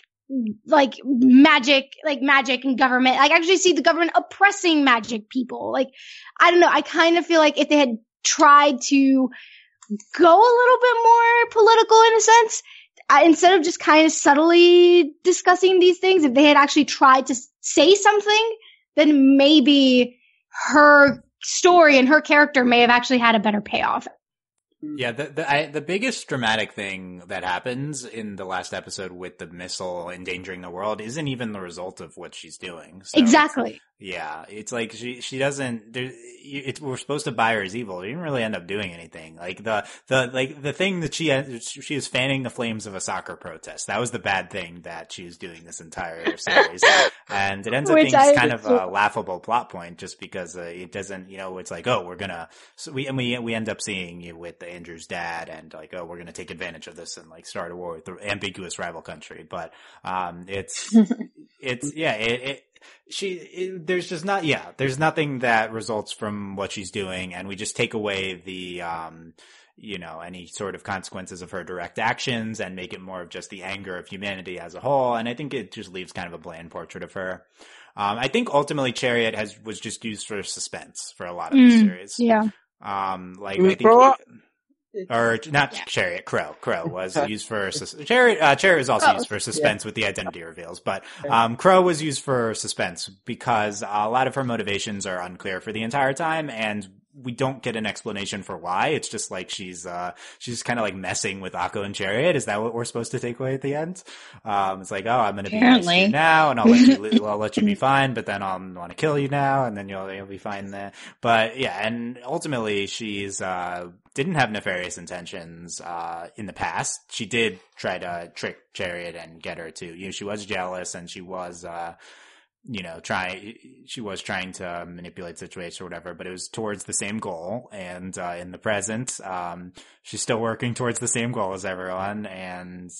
magic and government, like actually see the government oppressing magic people, like I don't know, I kind of feel like if they had tried to go a little bit more political in a sense, instead of just kind of subtly discussing these things, if they had actually tried to say something, then maybe her story and her character may have actually had a better payoff. Yeah, the biggest dramatic thing that happens in the last episode with the missile endangering the world isn't even the result of what she's doing. So exactly. It's like she doesn't. We're supposed to buy her as evil. She didn't really end up doing anything. Like the thing that she is fanning the flames of a soccer protest. That was the bad thing that she was doing this entire series, and it ends up being kind of a laughable plot point just because it doesn't. It's like, oh, we're gonna. So we end up seeing you with Andrew's dad, and like, oh, we're gonna take advantage of this and like start a war with the ambiguous rival country. But there's nothing that results from what she's doing, and we just take away the any sort of consequences of her direct actions and make it more of just the anger of humanity as a whole, and I think it just leaves kind of a bland portrait of her. I think ultimately Chariot was just used for suspense for a lot of the series. Yeah. Chariot. Crow was used for Chariot was also used for suspense with the identity reveals, but Crow was used for suspense because a lot of her motivations are unclear for the entire time, and we don't get an explanation for why. It's just like she's kind of like messing with Akko and Chariot. Is that what we're supposed to take away at the end? It's like, oh, I'm going to be nice to you now, and I'll let you be fine, but then I'll want to kill you now, and then you'll be fine there. But yeah, and ultimately she's didn't have nefarious intentions in the past. She did try to trick Chariot and get her to, she was jealous, and she was trying to manipulate situations or whatever, but it was towards the same goal. And in the present, she's still working towards the same goal as everyone. And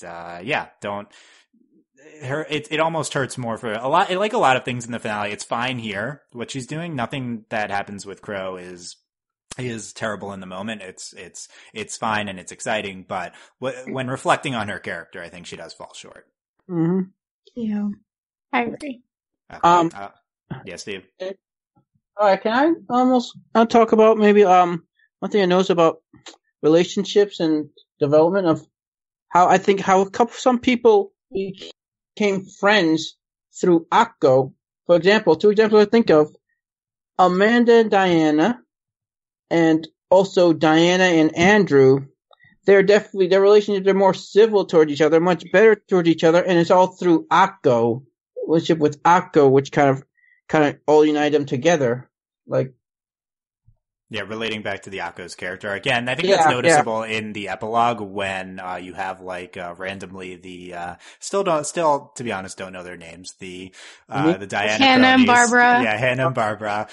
it almost hurts more for a lot. Like a lot of things in the finale, it's fine here what she's doing. Nothing that happens with Crow is terrible in the moment. It's fine and it's exciting, but when reflecting on her character, I think she does fall short. Mm-hmm. Yeah, I agree. Yeah, Steve. All right, can I talk about maybe one thing I noticed about relationships and development of some people became friends through Akko. For example, two examples I think of: Amanda and Diana, and also Diana and Andrew. Their relationships are more civil towards each other, much better towards each other, and it's all through Akko. Relationship with Akko, which kind of all unite them together. Like, yeah, relating back to the Akko's character again. I think that's noticeable in the epilogue when you have like randomly the still to be honest don't know their names. The Diana Hannah and Barbara. Yeah, Hannah and Barbara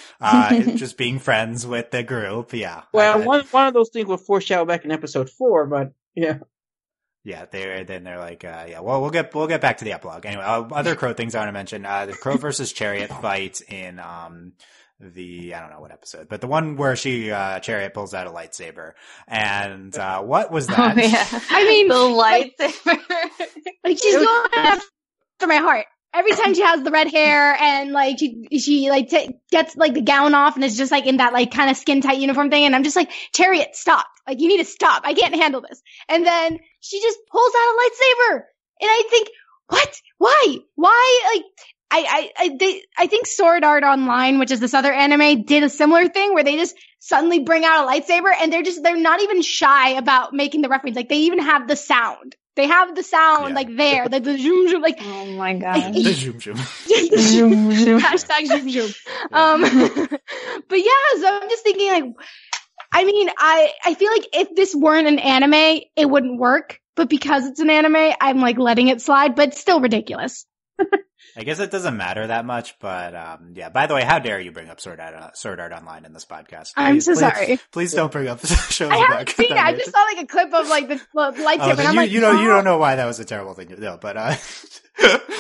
just being friends with the group. Yeah. Well, one of those things will foreshadow back in episode 4, but yeah. Yeah, they're like, well, we'll get back to the epilogue. Anyway, other Crow things I want to mention, the Crow versus Chariot fight in, I don't know what episode, but the one where Chariot pulls out a lightsaber. And, what was that? Oh, yeah. I mean, the lightsaber. Like, she's going after my heart. Every time she has the red hair and like she like gets like the gown off and is just like in that like kind of skin tight uniform thing, and I'm just like, Chariot, stop! Like, you need to stop. I can't handle this. And then she just pulls out a lightsaber, and I think, what? Why? Like, I think Sword Art Online, which is this other anime, did a similar thing where they just suddenly bring out a lightsaber, and they're not even shy about making the reference. Like, they even have the sound. They have the sound, like, there. The zoom zoom, like. Oh my gosh. The zoom zoom. The zoom zoom. Hashtag zoom zoom. But yeah, so I'm just thinking, like, I mean, I feel like if this weren't an anime, it wouldn't work. But because it's an anime, I'm, like, letting it slide, but it's still ridiculous. I guess it doesn't matter that much, but yeah. By the way, how dare you bring up Sword Art Online in this podcast? I'm so sorry. Please don't bring up the shows. I haven't seen it. I just saw like a clip of like the lightsaber, and I'm like, you don't know why that was a terrible thing to do, but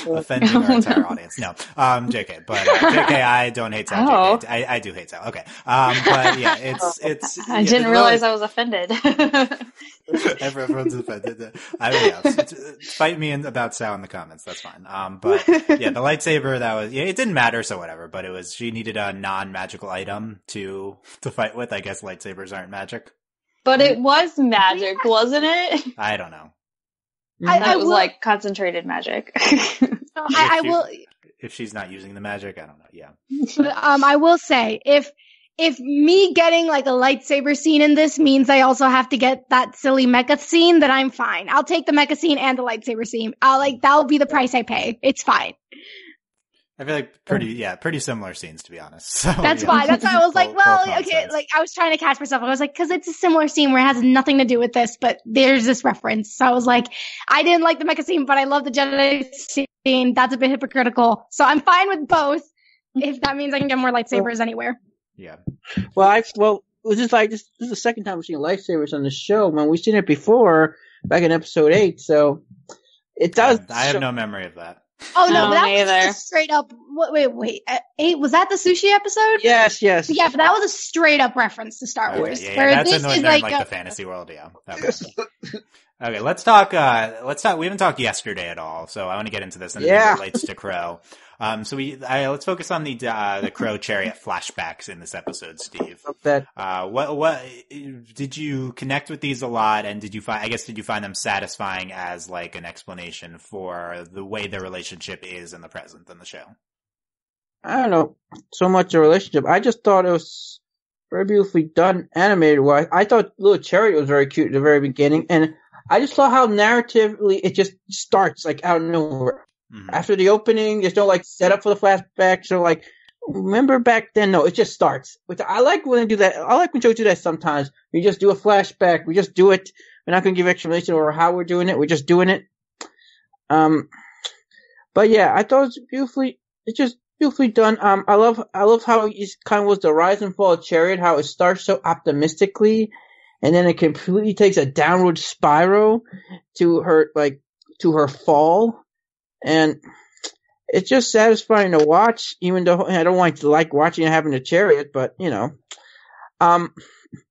offending our entire audience. No, JK, but JK, I don't hate Sal. Oh. JK, I do hate Sal. Okay, but yeah, it's. I didn't realize I was offended. Everyone's offended. Fight me about Sal in the comments. That's fine. But yeah, the lightsaber it didn't matter, so whatever. But she needed a non-magical item to fight with. I guess lightsabers aren't magic. But it was magic, wasn't it? I don't know. It was like concentrated magic. I will. If she's not using the magic, I don't know. Yeah. I will say if me getting like a lightsaber scene in this means I also have to get that silly mecha scene, then I'm fine. I'll take the mecha scene and the lightsaber scene. That'll be the price I pay. It's fine. I feel like pretty similar scenes, to be honest. So, that's why. That's why I was like, okay. Like, I was trying to catch myself. I was like, cause it's a similar scene where it has nothing to do with this, but there's this reference. So I was like, I didn't like the mecha scene, but I love the Jedi scene. That's a bit hypocritical. So I'm fine with both. If that means I can get more lightsabers anywhere. Yeah. Well, it was just like, this is the second time we've seen lightsabers on the show, man. We've seen it before, back in episode 8, so it does. I have no memory of that. Oh no, but that was just a straight up. Wait. 8, was that the sushi episode? Yes. Yeah, but that was a straight up reference to Star Wars. Yeah, that's in like the fantasy world. Yeah. Okay, let's talk. We haven't talked yesterday at all, so I want to get into this, and it relates to Crow. So let's focus on the Crow Chariot flashbacks in this episode, Steve. What did you connect with these a lot, and did you find them satisfying as like an explanation for the way their relationship is in the present in the show? I don't know so much a relationship. I just thought it was very beautifully done animated wise. I thought Little Chariot was very cute at the very beginning, and I just saw how narratively it just starts like out of nowhere. Mm-hmm. After the opening, there's no like setup for the flashback, so like remember back then? No, it just starts. Which I like when they do that. I like when shows do that sometimes. We just do a flashback. We just do it. We're not going to give explanation over how we're doing it. We're just doing it. But yeah, I thought it's just beautifully done. I love how it kind of was the rise and fall of Chariot, how it starts so optimistically, and then it completely takes a downward spiral to her fall. And it's just satisfying to watch, even though I don't like watching it happen to Chariot, but you know.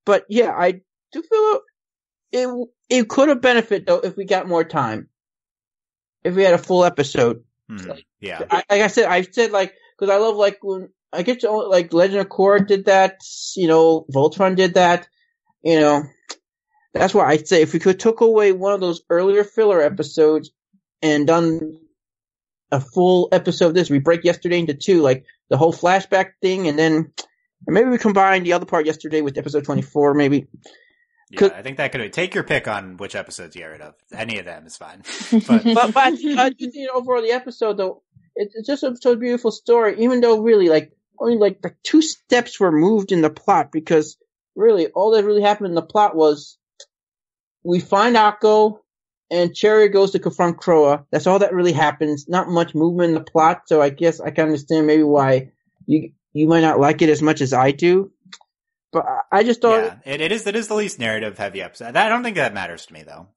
But yeah, I do feel it could have benefited though if we got more time. If we had a full episode. Yeah. Like I said like, cause I love like when I get to like Legend of Korra did that, you know, Voltron did that, you know. That's why I'd say if we could took away one of those earlier filler episodes and done a full episode of this, we break yesterday into two, like the whole flashback thing, and then maybe we combine the other part yesterday with episode 24, maybe. Yeah, I think that could take your pick on which episodes you get rid of. Any of them is fine. but I do think overall the episode though, it's just a beautiful story, even though really like only like the 2 steps were moved in the plot, because really all that really happened in the plot was we find Akko and Chariot goes to confront Kroa. That's all that really happens. Not much movement in the plot, so I guess I can understand maybe why you might not like it as much as I do. But I just thought it is the least narrative heavy episode. I don't think that matters to me though.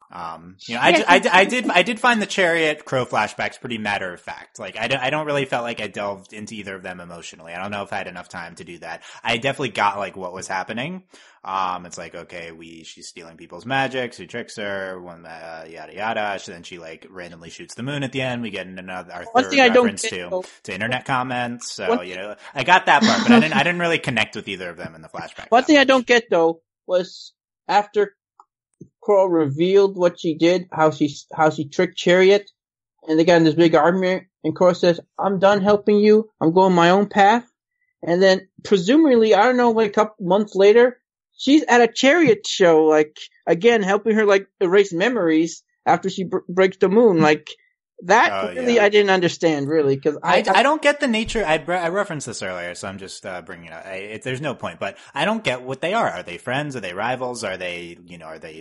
You know, I did find the Chariot Crow flashbacks pretty matter of fact. Like I don't really felt like I delved into either of them emotionally. I don't know if I had enough time to do that. I definitely got like what was happening. It's like, okay, she's stealing people's magic. She tricks her, yada yada. Then she like randomly shoots the moon at the end. We get our third reference to internet comments. So you know, I got that part, but I didn't really connect with either of them in the flashback. One thing I don't get though was after Kroa revealed what she did, how she tricked Chariot, and they got in this big argument, and Kroa says, "I'm done helping you. I'm going my own path." And then presumably, I don't know, like a couple months later, she's at a Chariot show, like, again, helping her, like, erase memories after she breaks the moon. Like, that really I didn't understand, really, because I don't get the nature. I referenced this earlier, so I'm just bringing it up. There's no point, but I don't get what they are. Are they friends? Are they rivals? Are they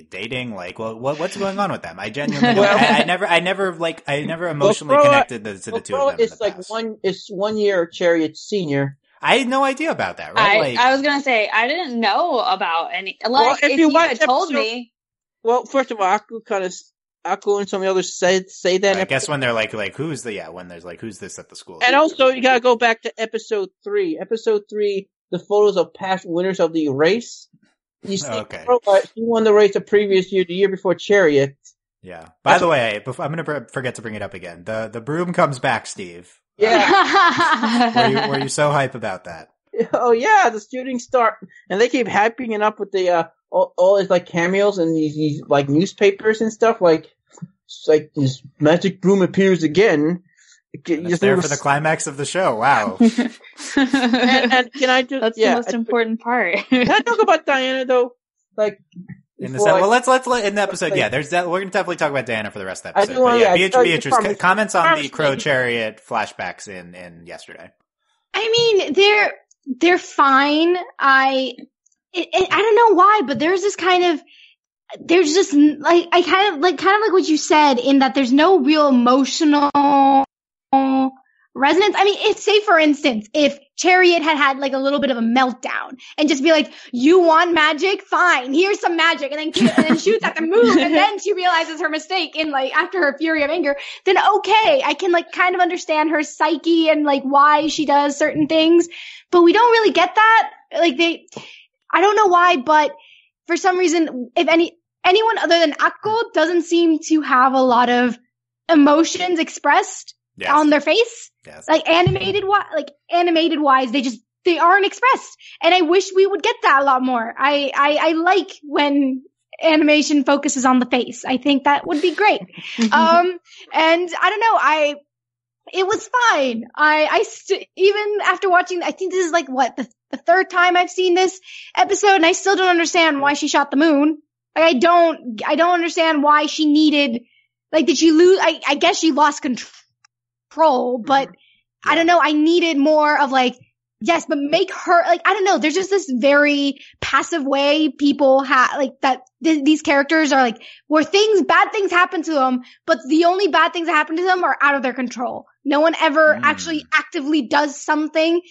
dating? Like, well, what's going on with them? I genuinely I never emotionally connected to the two of them. It's like it's 1 year Chariot senior. I had no idea about that, right? I was gonna say, I didn't know about any, like, if you had told me. Well, first of all, Akko and some of the others say that. I guess when they're like who's this at the school? And also, you gotta go back to episode 3. Episode 3, the photos of past winners of the race. You see, he won the race the previous year, the year before Chariot. Yeah. By the way, I'm gonna forget to bring it up again. The broom comes back, Steve. Yeah. Were you so hype about that? Oh yeah, the shooting star, and they keep hyping it up with the all his like cameos and these like newspapers and stuff. Like this magic broom appears again. It's there for the climax of the show. Wow. and can I just? That's the most important part. Can I talk about Diana though? Like. Let's in the episode. Yeah, there's that. We're gonna definitely talk about Diana for the rest of the episode. Beatrice, comments on the Crow Chariot flashbacks in yesterday. I mean, they're fine. I don't know why, but there's just like I kind of like what you said, in that there's no real emotional resonance. I mean, say for instance, if Chariot had like a little bit of a meltdown and just be like, "You want magic? Fine, here's some magic," and then shoots at the moon, and then she realizes her mistake in like after her fury of anger, then okay, I can like kind of understand her psyche and like why she does certain things, but we don't really get that. Like I don't know why, but for some reason, if anyone other than Akko doesn't seem to have a lot of emotions expressed on their face. Yes. Like animated wise, they aren't expressed. And I wish we would get that a lot more. I like when animation focuses on the face. I think that would be great. And I don't know, it was fine. Even after watching, I think this is like the the third time I've seen this episode, and I still don't understand why she shot the moon. Like, I don't understand why she needed, like, did she lose? I guess she lost control, but I don't know. I needed more of like, yes, but make her, like, I don't know. There's just this very passive way people have, like, that these characters are like, where bad things happen to them, but the only bad things that happen to them are out of their control. No one ever actually actively does something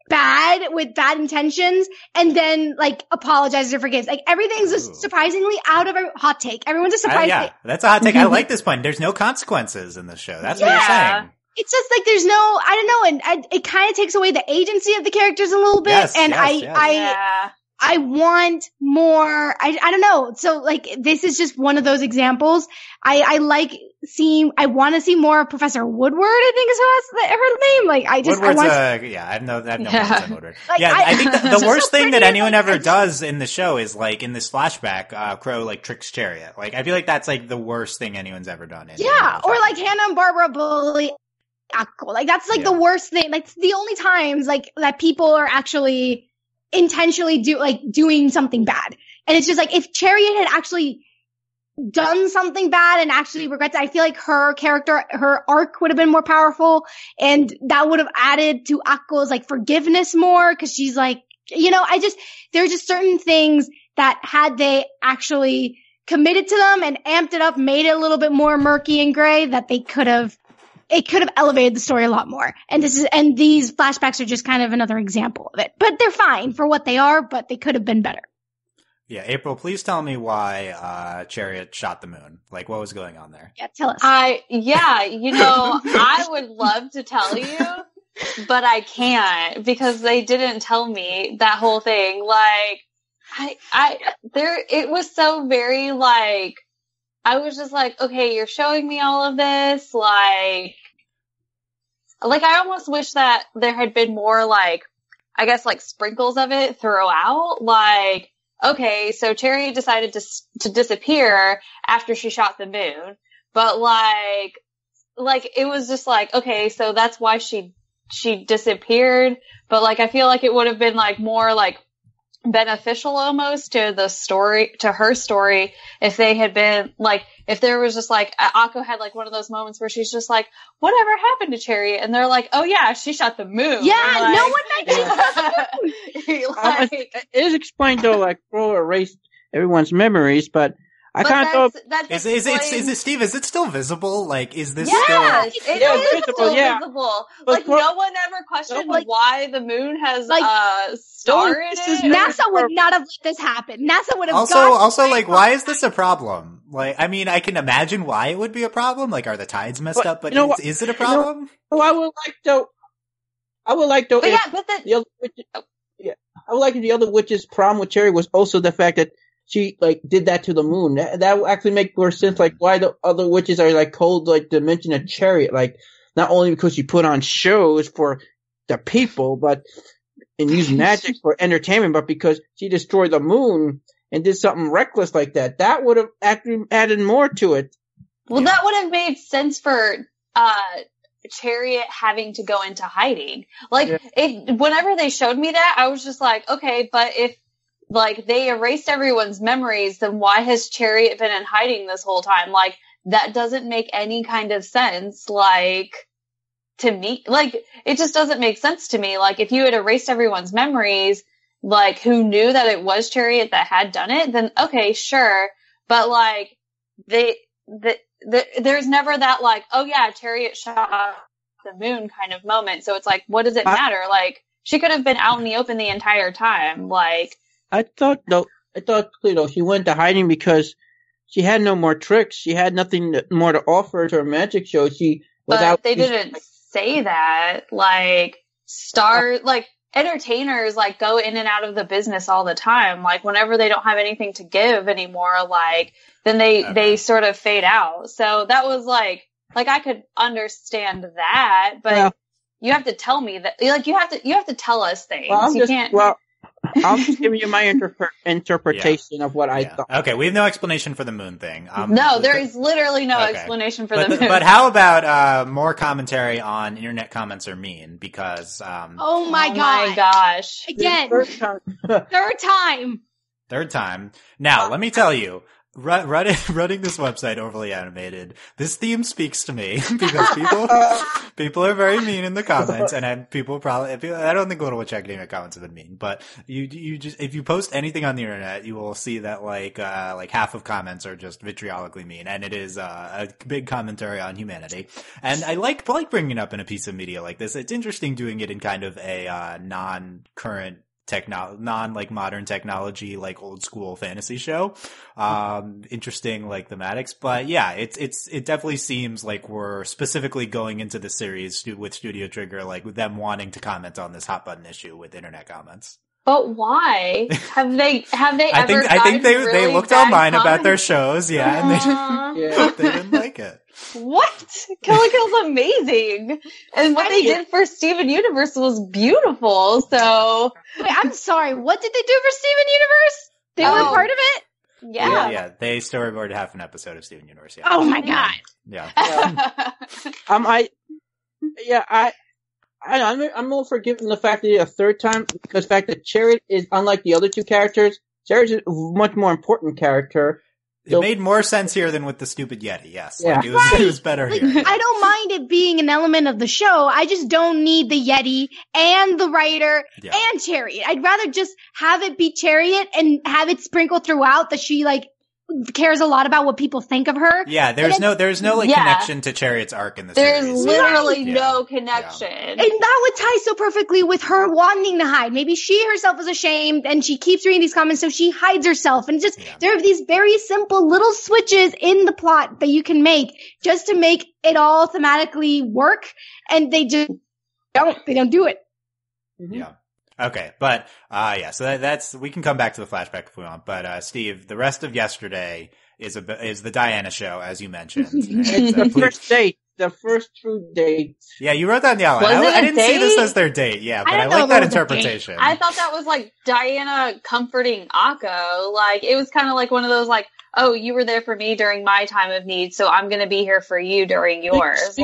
bad with bad intentions and then like apologizes or forgives. Like everything's just surprisingly out of a hot take. Everyone's just surprised. Yeah, that's a hot take. I like this point. There's no consequences in this show. That's what you're saying. It's just like there's no, I don't know, and it kind of takes away the agency of the characters a little bit. I want more. I don't know. So like this is just one of those examples. I want to see more of Professor Woodward. I think is her name. Like I have no comments on Woodward. Like, I think the worst thing that anyone ever does in the show is like in this flashback, Crow like tricks Chariot. Like I feel like that's like the worst thing anyone's ever done. Or like Hannah and Barbara bully Akko. Like that's like the worst thing. Like it's the only times like that people are actually intentionally doing something bad. And it's just like if Chariot had actually done something bad and actually regrets it, I feel like her character, her arc would have been more powerful, and that would have added to Akko's like forgiveness more, because she's like, there's just certain things that had they actually committed to them and amped it up, made it a little bit more murky and gray, that it could have elevated the story a lot more. And these flashbacks are just kind of another example of it. But they're fine for what they are, but they could have been better. Yeah, April, please tell me why Chariot shot the moon. Like, what was going on there? Yeah, tell us. I would love to tell you, but I can't, because they didn't tell me that whole thing. Like, it was so very, like, I was just like, okay, you're showing me all of this, like I almost wish that there had been more, like, I guess, like, sprinkles of it throughout. Like, okay, so Chariot decided to disappear after she shot the moon, but, like, it was just like, okay, so that's why she disappeared, but, like, I feel like it would have been, like, more, like, beneficial almost to the story, to her story, if they had been like, if there was just like Akko had like one of those moments where she's just like, whatever happened to Chariot, and they're like, oh yeah, she shot the moon. Yeah, like, no one mentioned it is explained though, like Crow erased everyone's memories, but I kind of thought, is it Steve? Is it still visible? Like, is this still? It is still visible. Like, no one ever questioned why the moon has star in it. NASA would not have let this happen. NASA would have also like, why is this a problem? Like, I mean, I can imagine why it would be a problem. Like, are the tides messed up? But is it a problem? I would like though. I would like if the other witch's problem with Chariot was also the fact that she like did that to the moon. That would actually make more sense. Like why the other witches are like cold, like to mention a Chariot. Like not only because she put on shows for the people, but and used magic for entertainment, but because she destroyed the moon and did something reckless like that. That would have actually added more to it. Well, that would have made sense for Chariot having to go into hiding. Like whenever they showed me that, I was just like, okay, but if like they erased everyone's memories, then why has Chariot been in hiding this whole time? Like that doesn't make any kind of sense. Like to me, like it just doesn't make sense to me. Like if you had erased everyone's memories, like who knew that it was Chariot that had done it, then okay, sure. But like there's never that like, oh yeah, Chariot shot the moon kind of moment. So it's like, what does it matter? Like she could have been out in the open the entire time. Like, I thought she went to hiding because she had no more tricks. She had nothing more to offer to her magic show. But they didn't say that. Like like entertainers like go in and out of the business all the time. Like whenever they don't have anything to give anymore, like then they sort of fade out. So that was like I could understand that, but you have to tell me that. Like you have to tell us things. You can't. I'm just giving you my interpretation of what I thought. Okay, we have no explanation for the moon thing. No, there is literally no explanation for the moon. But how about more commentary on internet comments are mean? Because oh my gosh. Again. Third time. Now, let me tell you, running this website overly animated, this theme speaks to me because people are very mean in the comments, and I don't think Little Witch Academia comments have been mean, but you just, if you post anything on the internet, you will see that like half of comments are just vitriolically mean, and it is a big commentary on humanity. And I like bringing it up in a piece of media like this. It's interesting doing it in kind of a non-current modern technology, like old school fantasy show. Interesting, like thematics, but yeah, it definitely seems like we're specifically going into the series with Studio Trigger, like with them wanting to comment on this hot button issue with internet comments. But why? Have they I think they looked online about their shows, and they didn't like it. What? Kill la Kill's amazing. And what they did for Steven Universe was beautiful, so... Wait, I'm sorry, what did they do for Steven Universe? They were part of it? Yeah, they storyboarded half an episode of Steven Universe. Yeah. Oh my god. Yeah. I'm more forgiving the fact that it's a third time, because the fact that Chariot is, unlike the other two characters, Chariot is a much more important character. It made more sense here than with the stupid Yeti, yes. Yeah. Like, it was better here. I don't mind it being an element of the show. I just don't need the Yeti and the writer and Chariot. I'd rather just have it be Chariot and have it sprinkled throughout that she, like, cares a lot about what people think of her. Yeah, there's no connection to Chariot's arc in the series. There's literally no connection. And that would tie so perfectly with her wanting to hide. Maybe she herself is ashamed and she keeps reading these comments, so she hides herself. And there are these very simple little switches in the plot that you can make just to make it all thematically work, and they just don't do it. Mm-hmm. Yeah. Okay, but so that's we can come back to the flashback if we want. But Steve, the rest of yesterday is the Diana show, as you mentioned. It's the first true date. Yeah, you wrote that in the outline. I didn't see this as their date. Yeah, but I like that interpretation. I thought that was like Diana comforting Akko. Like it was kind of like one of those like, oh, you were there for me during my time of need, so I'm going to be here for you during yours.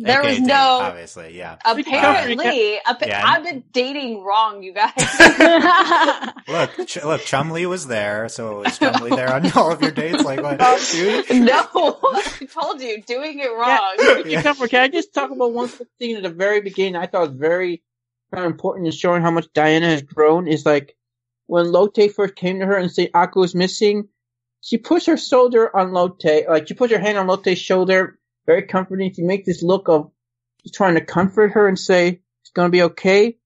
There was no, obviously, yeah. Apparently, I've been dating wrong, you guys. Look, Chumlee was there, so is Chumlee there on all of your dates? Like what? No, I told you, doing it wrong. Can I just talk about one quick thing at the very beginning? I thought was very important in showing how much Diana has grown. Is like when Lotte first came to her and said Akko is missing, she puts her shoulder on Lotte, like she puts her hand on Lotte's shoulder. Very comforting. To make this look of trying to comfort her and say it's going to be okay.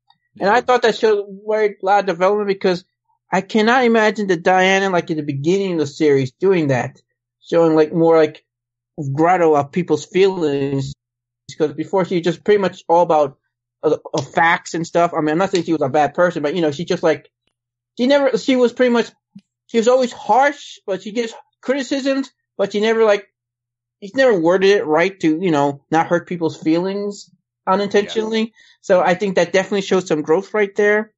And I thought that showed a lot of development, because I cannot imagine the Diana, like at the beginning of the series, doing that, showing like more like grotto of people's feelings. Because before she just pretty much all about facts and stuff. I mean, I'm not saying she was a bad person, but she just like she was always harsh, but she gets criticisms, but she never like. He's never worded it right to, not hurt people's feelings unintentionally. Yeah. So I think that definitely shows some growth right there.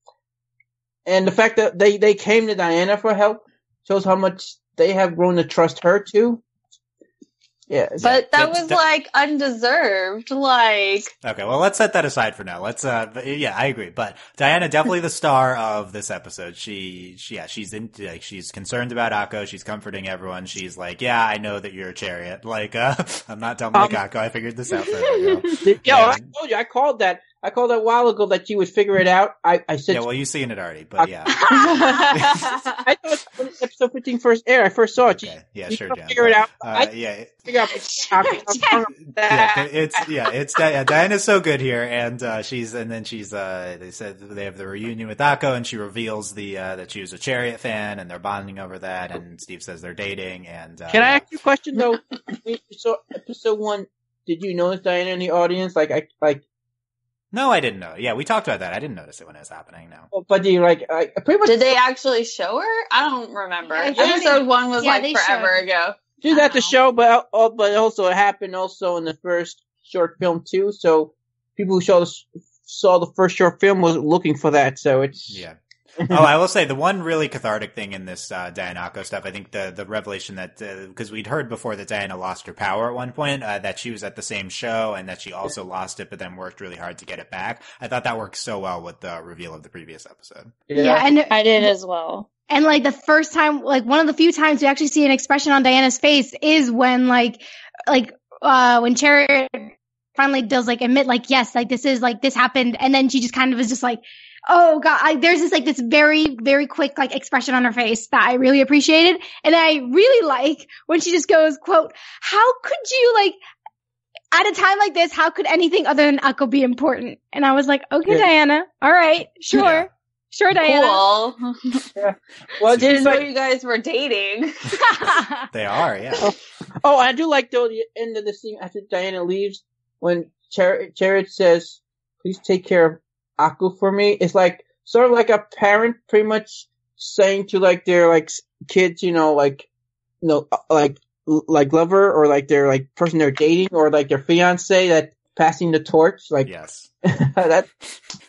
And the fact that they came to Diana for help shows how much they have grown to trust her too. Yeah. But that was like undeserved, like. Okay, well, let's set that aside for now. Let's, I agree. But Diana, definitely the star of this episode. She's concerned about Akko. She's comforting everyone. She's like, yeah, I know that you're a Chariot. Like, I'm not dumb like Akko. I figured this out forever ago. I told you, I called that a while ago that you would figure it out. I said. Yeah, well, you've seen it already, but yeah. I thought when episode 15 first aired, I first saw it. Okay. Yeah, sure, Jan. Figure it out. Diana's so good here, and they said they have the reunion with Akko, and she reveals that she was a Chariot fan, and they're bonding over that, and Steve says they're dating, and can I ask you a question though? So episode 1, did you notice Diana in the audience? No, I didn't know. Yeah, we talked about that. I didn't notice it when it was happening. No, but do you pretty much? Did they actually show her? I don't remember. Episode 1 was forever ago. She was at the show, but also it happened also in the first short film too. So people who saw the saw the first short film was looking for that. So it's yeah. Oh, I will say the one really cathartic thing in this Diana Akko stuff, I think the revelation that, because we'd heard before that Diana lost her power at one point, that she was at the same show and that she also lost it but then worked really hard to get it back. I thought that worked so well with the reveal of the previous episode. Yeah, and I did as well. And like the first time, like one of the few times we actually see an expression on Diana's face is when when Chariot finally does like admit like, yes, like this happened. And then she just kind of is just like, oh God, there's this very, very quick like expression on her face that I really appreciated. And I really like when she just goes, quote, how could you like, at a time like this, how could anything other than Akko be important? And I was like, okay, Diana. All right. Sure. Yeah. Sure, Diana. Cool. Yeah. Well, didn't know you guys were dating. They are, yeah. Oh, I do like though the end of the scene after Diana leaves when Chariot says, please take care of Akko for me. It's like sort of like a parent pretty much saying to like their like kids, like lover or like their like person they're dating or like their fiance that passing the torch. Like yes. That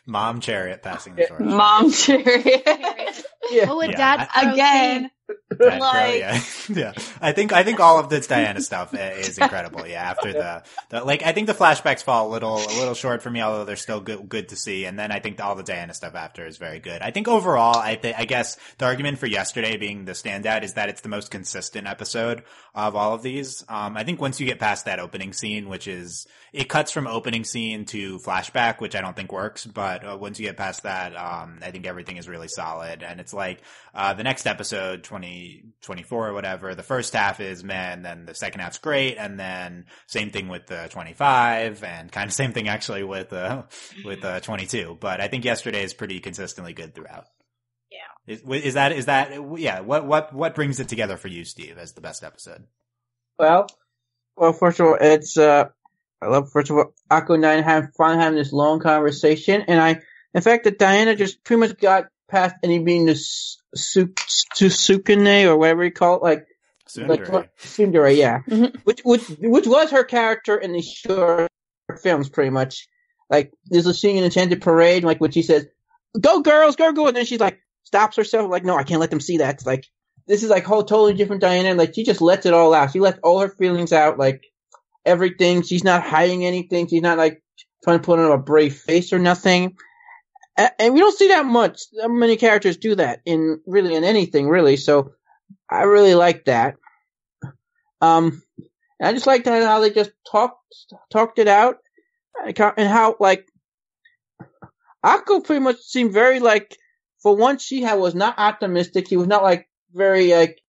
Mom Chariot passing the torch. Mom Chariot. Yeah. Oh, and Dad again. Like, yeah. I think all of this Diana stuff is incredible. Yeah. After the I think the flashbacks fall a little short for me, although they're still good to see. And then I think all the Diana stuff after is very good. I think overall, I guess the argument for yesterday being the standout is that it's the most consistent episode of all of these. I think once you get past that opening scene, which is, it cuts from opening scene to flashback, which I don't think works, but once you get past that, I think everything is really solid. And it's like, the next episode, 24 or whatever, the first half is meh, and then the second half's great, and then same thing with the 25, and kind of same thing actually with 22. But I think yesterday is pretty consistently good throughout. Yeah. Is that yeah? What brings it together for you, Steve, as the best episode? Well, first of all, it's I love Akko and Diana finally having this long conversation, and in fact that Diana just pretty much got past any being the Sukune or whatever you call it, like Tsundere, yeah. Mm-hmm. Which was her character in the short films, pretty much. Like there's a scene in Enchanted Parade, like when she says, "Go girls, go!" and then she's like stops herself, like, "No, I can't let them see that." It's like this is like whole totally different Diana. Like she just lets it all out. She lets all her feelings out, like everything. She's not hiding anything. She's not like trying to put on a brave face or nothing. And we don't see that many characters do that in anything, really. So I really like that. And I just liked how they just talked it out, and how like Akko pretty much seemed very like, for once she was not optimistic. She was not like very like,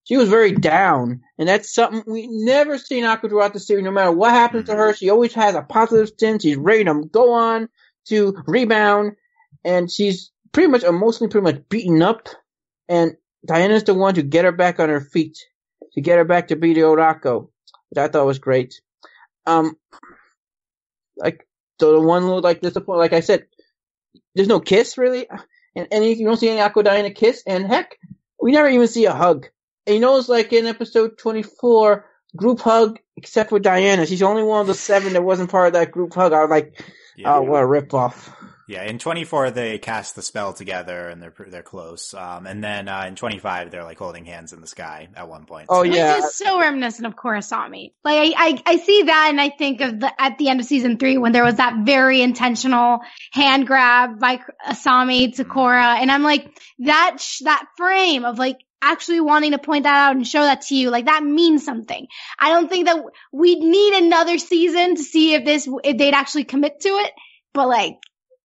she was very down, and that's something we never seen Akko throughout the series. No matter what happens to her, she always has a positive spin. She's ready to go on to rebound. And she's pretty much emotionally beaten up, and Diana's the one to get her back on her feet, to get her back to be the old Akko, which I thought was great. Like the one little like disappointment, like I said, there's no kiss really, and you don't see any Akko Diana kiss, and heck, we never even see a hug. And it's like in episode 24, group hug except for Diana. She's the only one of the 7 that wasn't part of that group hug. I was like, oh, what a ripoff. Yeah, in 24 they cast the spell together and they're close. And then in 25 they're like holding hands in the sky at one point. Oh yeah, which is so reminiscent of Kurosami. Like I see that, and I think of at the end of season 3 when there was that very intentional hand grab by Asami to Korra, and I'm like that frame of like actually wanting to point that out and show that to you, like that means something. I don't think that we'd need another season to see if they'd actually commit to it, but like.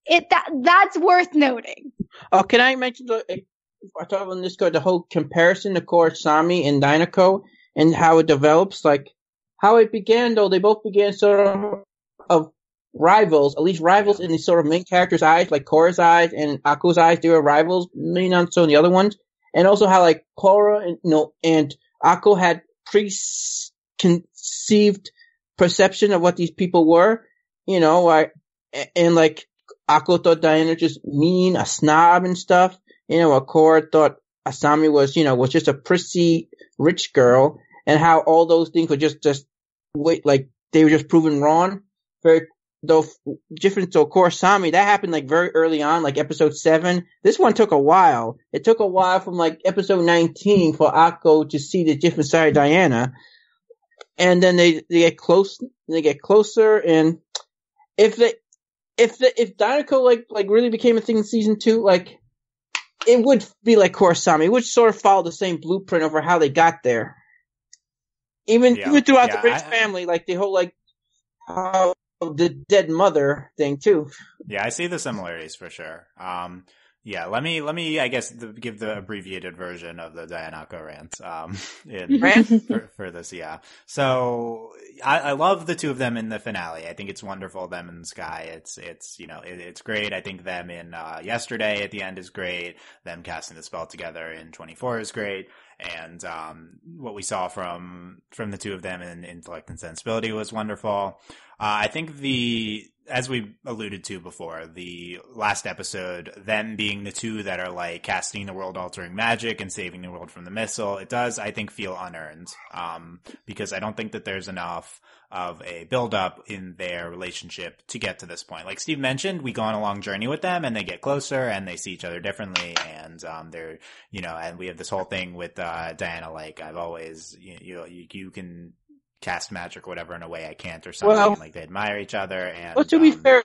That's worth noting. Oh, can I mention I talked on this the whole comparison to Kurosami and Dynako and how it develops, like how it began though. They both began sort of rivals, at least rivals in the sort of main character's eyes, like Korra's eyes and Akko's eyes. They were rivals, maybe not so in the other ones. And also how like Korra and Akko had preconceived perception of what these people were, and like. Akko thought Diana just mean, a snob and stuff. Korra thought Asami was just a prissy rich girl, and how all those things were just wait, like they were just proven wrong very, though different to Korosami, that happened like very early on, like episode 7. This one took a while. It took a while from like episode 19 for Akko to see the different side of Diana. And then they get closer, and if Dinoco like really became a thing in season 2, like it would be like Korosami. It would sort of follow the same blueprint over how they got there. Even throughout the British family, like the whole like the dead mother thing too. Yeah, I see the similarities for sure. Yeah, let me, I guess, give the abbreviated version of the Dayanako rant, for this, yeah. So, I love the two of them in the finale. I think it's wonderful, them in the sky. It's great. I think them in, Yesterday at the end is great. Them casting the spell together in 24 is great. And, what we saw from the two of them in Intellect and Sensibility was wonderful. I think as we alluded to before, the last episode, them being the two that are like casting the world altering magic and saving the world from the missile, it does, I think, feel unearned. Because I don't think that there's enough of a build up in their relationship to get to this point. Like Steve mentioned, we go on a long journey with them and they get closer and they see each other differently. And, they're, and we have this whole thing with, Diana, like I've always, you can cast magic or whatever in a way I can't or something. Well, like they admire each other. And to be fair,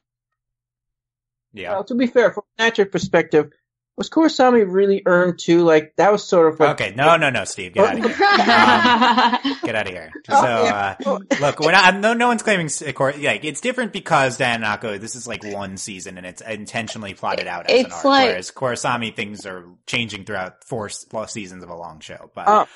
from a natural perspective, was Korosami really earned too? Like that was sort of like okay. No, Steve, get out of here. Get out of here. So look, we're not. No one's claiming like it's different because Dayanako. This is like one season and it's intentionally plotted out as an arc. Whereas Korosami, things are changing throughout 4 seasons of a long show. But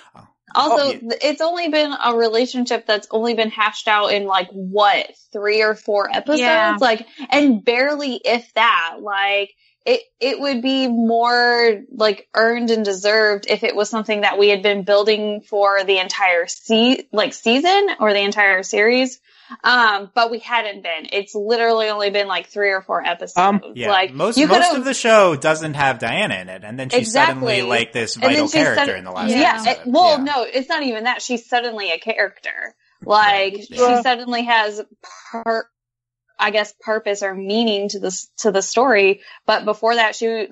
also, it's only been a relationship that's only been hashed out in like 3 or 4 episodes, like, and barely if that. Like, it would be more like earned and deserved if it was something that we had been building for the entire season or the entire series. But we hadn't been. It's literally only been like 3 or 4 episodes. Like most of the show doesn't have Diana in it, and then she's suddenly like this vital character in the last episode. No, it's not even that. She's suddenly a character. Like she suddenly has purpose or meaning to the story. But before that, she we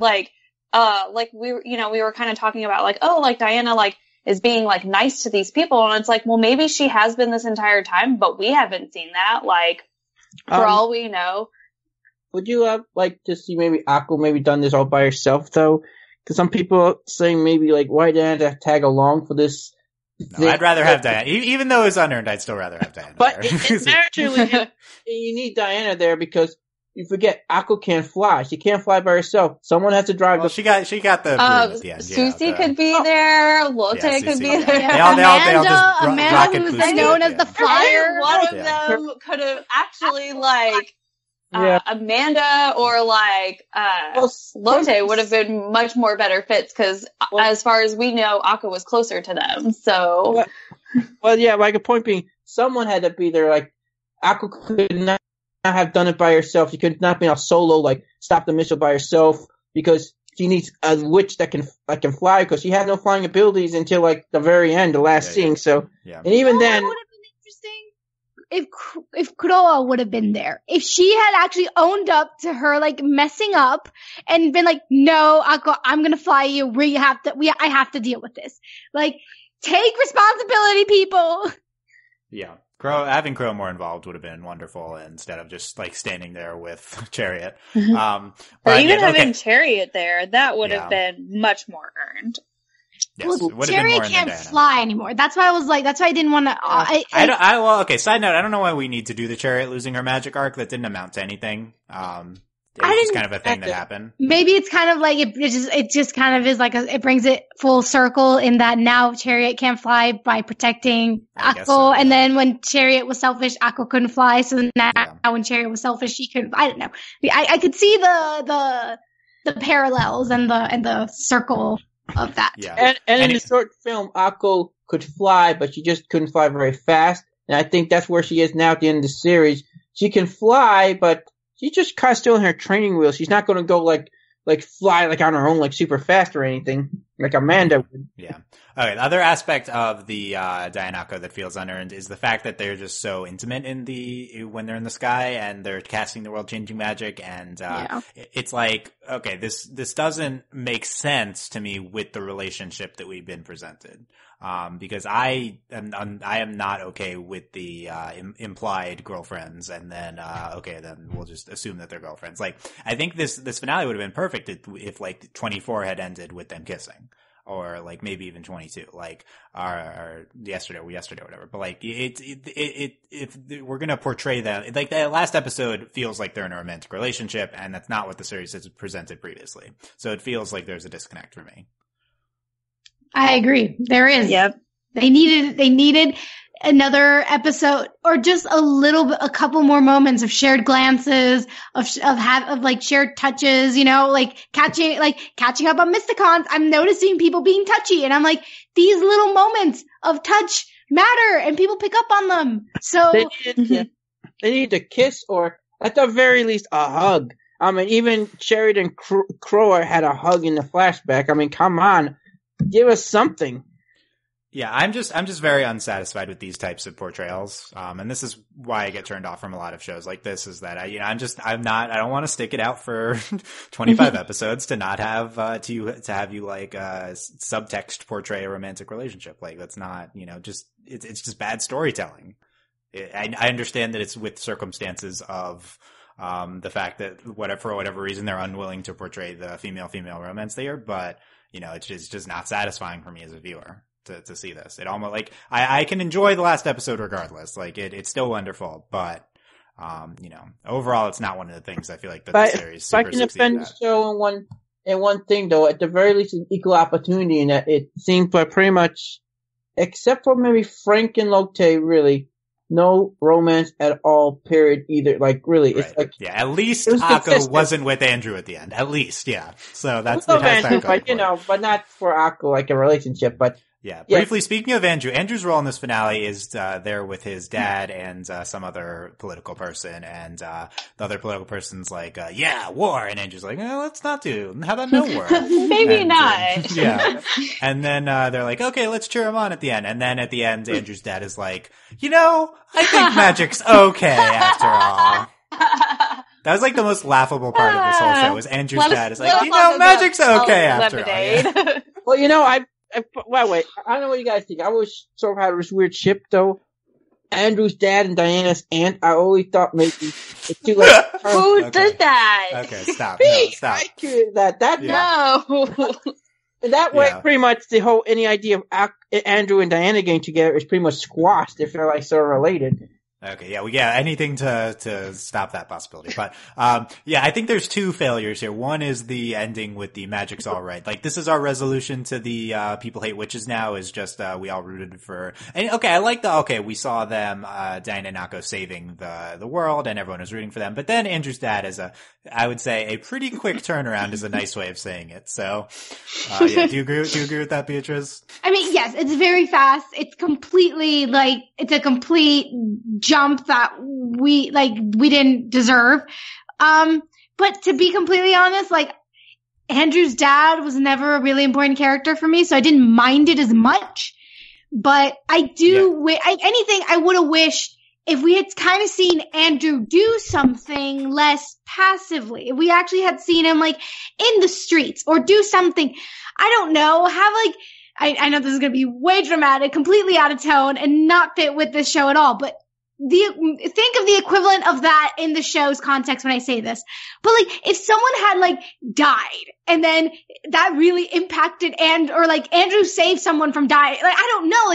were kind of talking about like, oh, like Diana like is being like nice to these people, and it's like, well, maybe she has been this entire time, but we haven't seen that. Like, for all we know. Would you like to see maybe Akko maybe done this all by herself though? Because some people are saying maybe like, why didn't I tag along for this? No, I'd rather have Diana. Even though it's unearned, I'd still rather have Diana. But naturally, you need Diana there because you forget Akko can't fly. She can't fly by herself. Someone has to drive. She got the broom at the end. Susie could be there. Lotte could be there. They all just Amanda, who was known as the flyer. One of them could have actually like. Amanda or like Lotte would have been much more better fits because as far as we know, Akko was closer to them. So, like a point being, someone had to be there. Like Akko could not have done it by herself. She could not be a solo, like stop the missile by herself because she needs a witch that can fly because she had no flying abilities until like the very end, the last scene. So, and even then. If Kuroa would have been there, if she had actually owned up to her like messing up and been like, no, Akko, I'm gonna fly you. I have to deal with this. Like, take responsibility, people. Yeah. Having Crow more involved would have been wonderful instead of just like standing there with Chariot. Or even having Chariot there, that would have been much more earned. Yes, well, Chariot can't fly anymore. That's why I didn't want to. Side note, I don't know why we need to do the Chariot losing her magic arc. That didn't amount to anything. It was just kind of a thing that happened. Maybe it's kind of like it just kind of is like it brings it full circle in that now Chariot can't fly by protecting Akko, and then when Chariot was selfish, Akko couldn't fly. So now when Chariot was selfish, she couldn't. I don't know. I could see the parallels and the circle of that. Yeah. And in the short film, Akko could fly, but she just couldn't fly very fast. And I think that's where she is now at the end of the series. She can fly, but she's just kind of still in her training wheels. She's not going to go like fly like on her own, like super fast or anything. like Amanda would. Yeah. Okay. The other aspect of the Dayanako that feels unearned is the fact that they're just so intimate when they're in the sky and they're casting the world changing magic, and it's like, okay, this doesn't make sense to me with the relationship that we've been presented. Because I am not okay with the implied girlfriends, and then then we'll just assume that they're girlfriends. Like, I think this finale would have been perfect if like 24 had ended with them kissing, or like maybe even 22, like our yesterday, whatever. But like if we're gonna portray them, like the last episode feels like they're in a romantic relationship, and that's not what the series has presented previously. So it feels like there's a disconnect for me. I agree. There is. Yep. They needed another episode, or just a couple more moments of shared glances, of like shared touches, like catching up on Mysticons. I'm noticing people being touchy, and I'm like, these little moments of touch matter, and people pick up on them. So they need to kiss, or at the very least a hug. I mean, even Chariot and Crow had a hug in the flashback. I mean, come on. Give us something. Yeah, I'm just very unsatisfied with these types of portrayals. And this is why I get turned off from a lot of shows like this, is that I don't want to stick it out for 25 episodes to not have, to have you like, subtext portray a romantic relationship. Like, that's not, it's just bad storytelling. I understand that it's with circumstances of, the fact that for whatever reason they're unwilling to portray the female romance there, but it's just not satisfying for me as a viewer to see this. It almost like I can enjoy the last episode regardless. Like it's still wonderful, but overall it's not one of the things I feel like that the series super succeeded at. If I can defend the show in one thing though, at the very least an equal opportunity, in that it seemed like pretty much, except for maybe Frank and Lotte, really no romance at all, period, either. Like, really, it's like... Yeah, at least Akko wasn't with Andrew at the end. At least, yeah. So that's... Andrew, but not for Akko, like a relationship, but... Yeah. Briefly, speaking of Andrew's role in this finale is there with his dad and some other political person, and the other political person's like, war, and Andrew's like, let's not do. How about no war? Maybe not. Yeah. And then they're like, okay, let's cheer him on at the end. And then at the end, Andrew's dad is like, I think magic's okay after all. That was like the most laughable part of this whole show, was Andrew's dad is like, magic's okay after all. Yeah. Well, wait, I don't know what you guys think. I always sort of had this weird chip, though. Andrew's dad and Diana's aunt, I always thought maybe the two like... Who did that? Okay, stop. Stop. I created that. No. That way, pretty much any idea of Andrew and Diana getting together is pretty much squashed if they're like sort of related. Okay, anything to stop that possibility. But, I think there's two failures here. One is the ending with the magic's all right. Like, this is our resolution to the, people hate witches now, is just, we all rooted for, and I like we saw them, Diana and Akko saving the world, and everyone was rooting for them. But then Andrew's dad is I would say a pretty quick turnaround is a nice way of saying it. So, do you agree with that, Beatriz? I mean, yes, it's very fast. It's completely, it's a complete jump that we didn't deserve. But to be completely honest, Andrew's dad was never a really important character for me, so I didn't mind it as much. But I do, I would have wished if we had kind of seen Andrew do something less passively. If we actually had seen him in the streets, or do something, I don't know, have I know this is going to be way dramatic, completely out of tone, and not fit with this show at all, but think of the equivalent of that in the show's context when I say this. But if someone had died, and then that really impacted Andrew saved someone from dying. I don't know,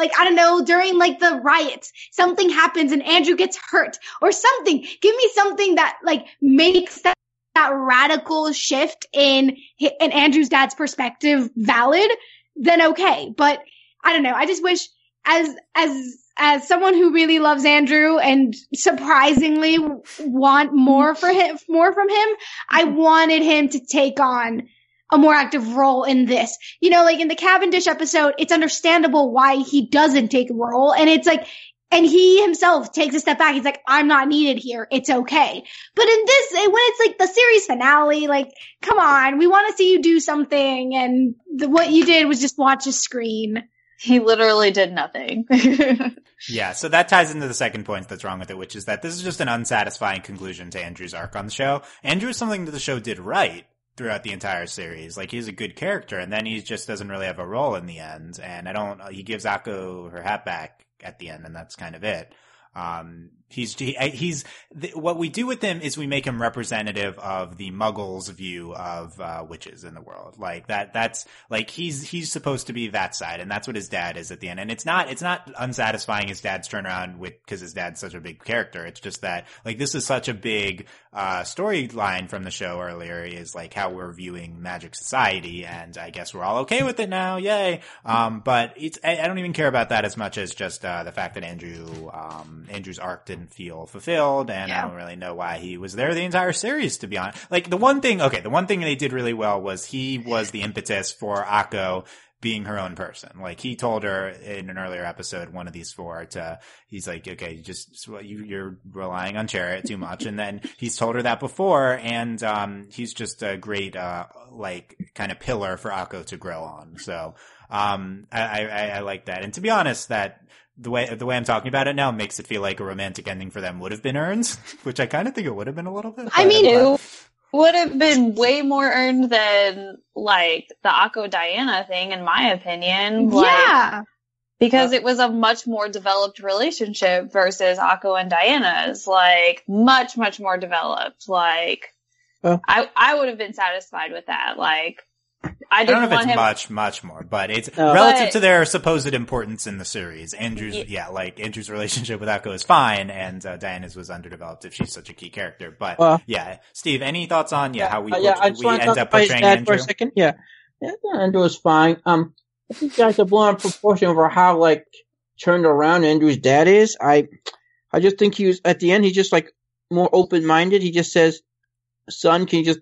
I don't know, during the riots, something happens and Andrew gets hurt or something. Give me something that makes that radical shift in Andrew's dad's perspective valid, then okay. But I don't know. I just wish, as someone who really loves Andrew and surprisingly want more from him, I wanted him to take on a more active role in this. In the Cavendish episode, it's understandable why he doesn't take a role, and it's And he himself takes a step back. He's like, I'm not needed here. It's okay. But in this, when it's like the series finale, like, come on, we want to see you do something. And what you did was just watch a screen. He literally did nothing. Yeah, so that ties into the second point that's wrong with it, which is that this is just an unsatisfying conclusion to Andrew's arc on the show. Andrew is something that the show did right throughout the entire series. Like, he's a good character, and then he just doesn't really have a role in the end. And he gives Akko her hat back at the end, and that's kind of it. What we do with him is we make him representative of the Muggles' view of witches in the world. Like that's like he's supposed to be that side, and that's what his dad is at the end. And it's not unsatisfying his dad's turnaround because his dad's such a big character. It's just that like this is such a big storyline from the show earlier is like how we're viewing magic society, and I guess we're all okay with it now, yay. But I don't even care about that as much as just the fact that Andrew's arc didn't feel fulfilled, and I don't really know why he was there the entire series, to be honest. Like the one thing they did really well was he was the impetus for Akko being her own person. Like he told her in an earlier episode, one of these four, he's like, okay, you're relying on Chariot too much. And then he's told her that before, and he's just a great like kind of pillar for Akko to grow on. So I like that. And to be honest, that the way I'm talking about it now makes it feel like a romantic ending for them would have been earned, which I kind of think it would have been a little bit. I mean, it would have been way more earned than like the Akko Diana thing, in my opinion. Yeah. Because it was a much more developed relationship versus Akko and Diana's, like much, much more developed. Like I would have been satisfied with that. Like I don't know if it's much more, but it's relative to their supposed importance in the series. Andrew's relationship with Akko is fine, and Diana's was underdeveloped if she's such a key character. But Steve, any thoughts on how we end up portraying Andrew for a second? Yeah, Andrew was fine. I think you guys are blown out of proportion over how like turned around Andrew's dad is. I just think he was at the end. He's just like more open minded. He just says, "Son, can you just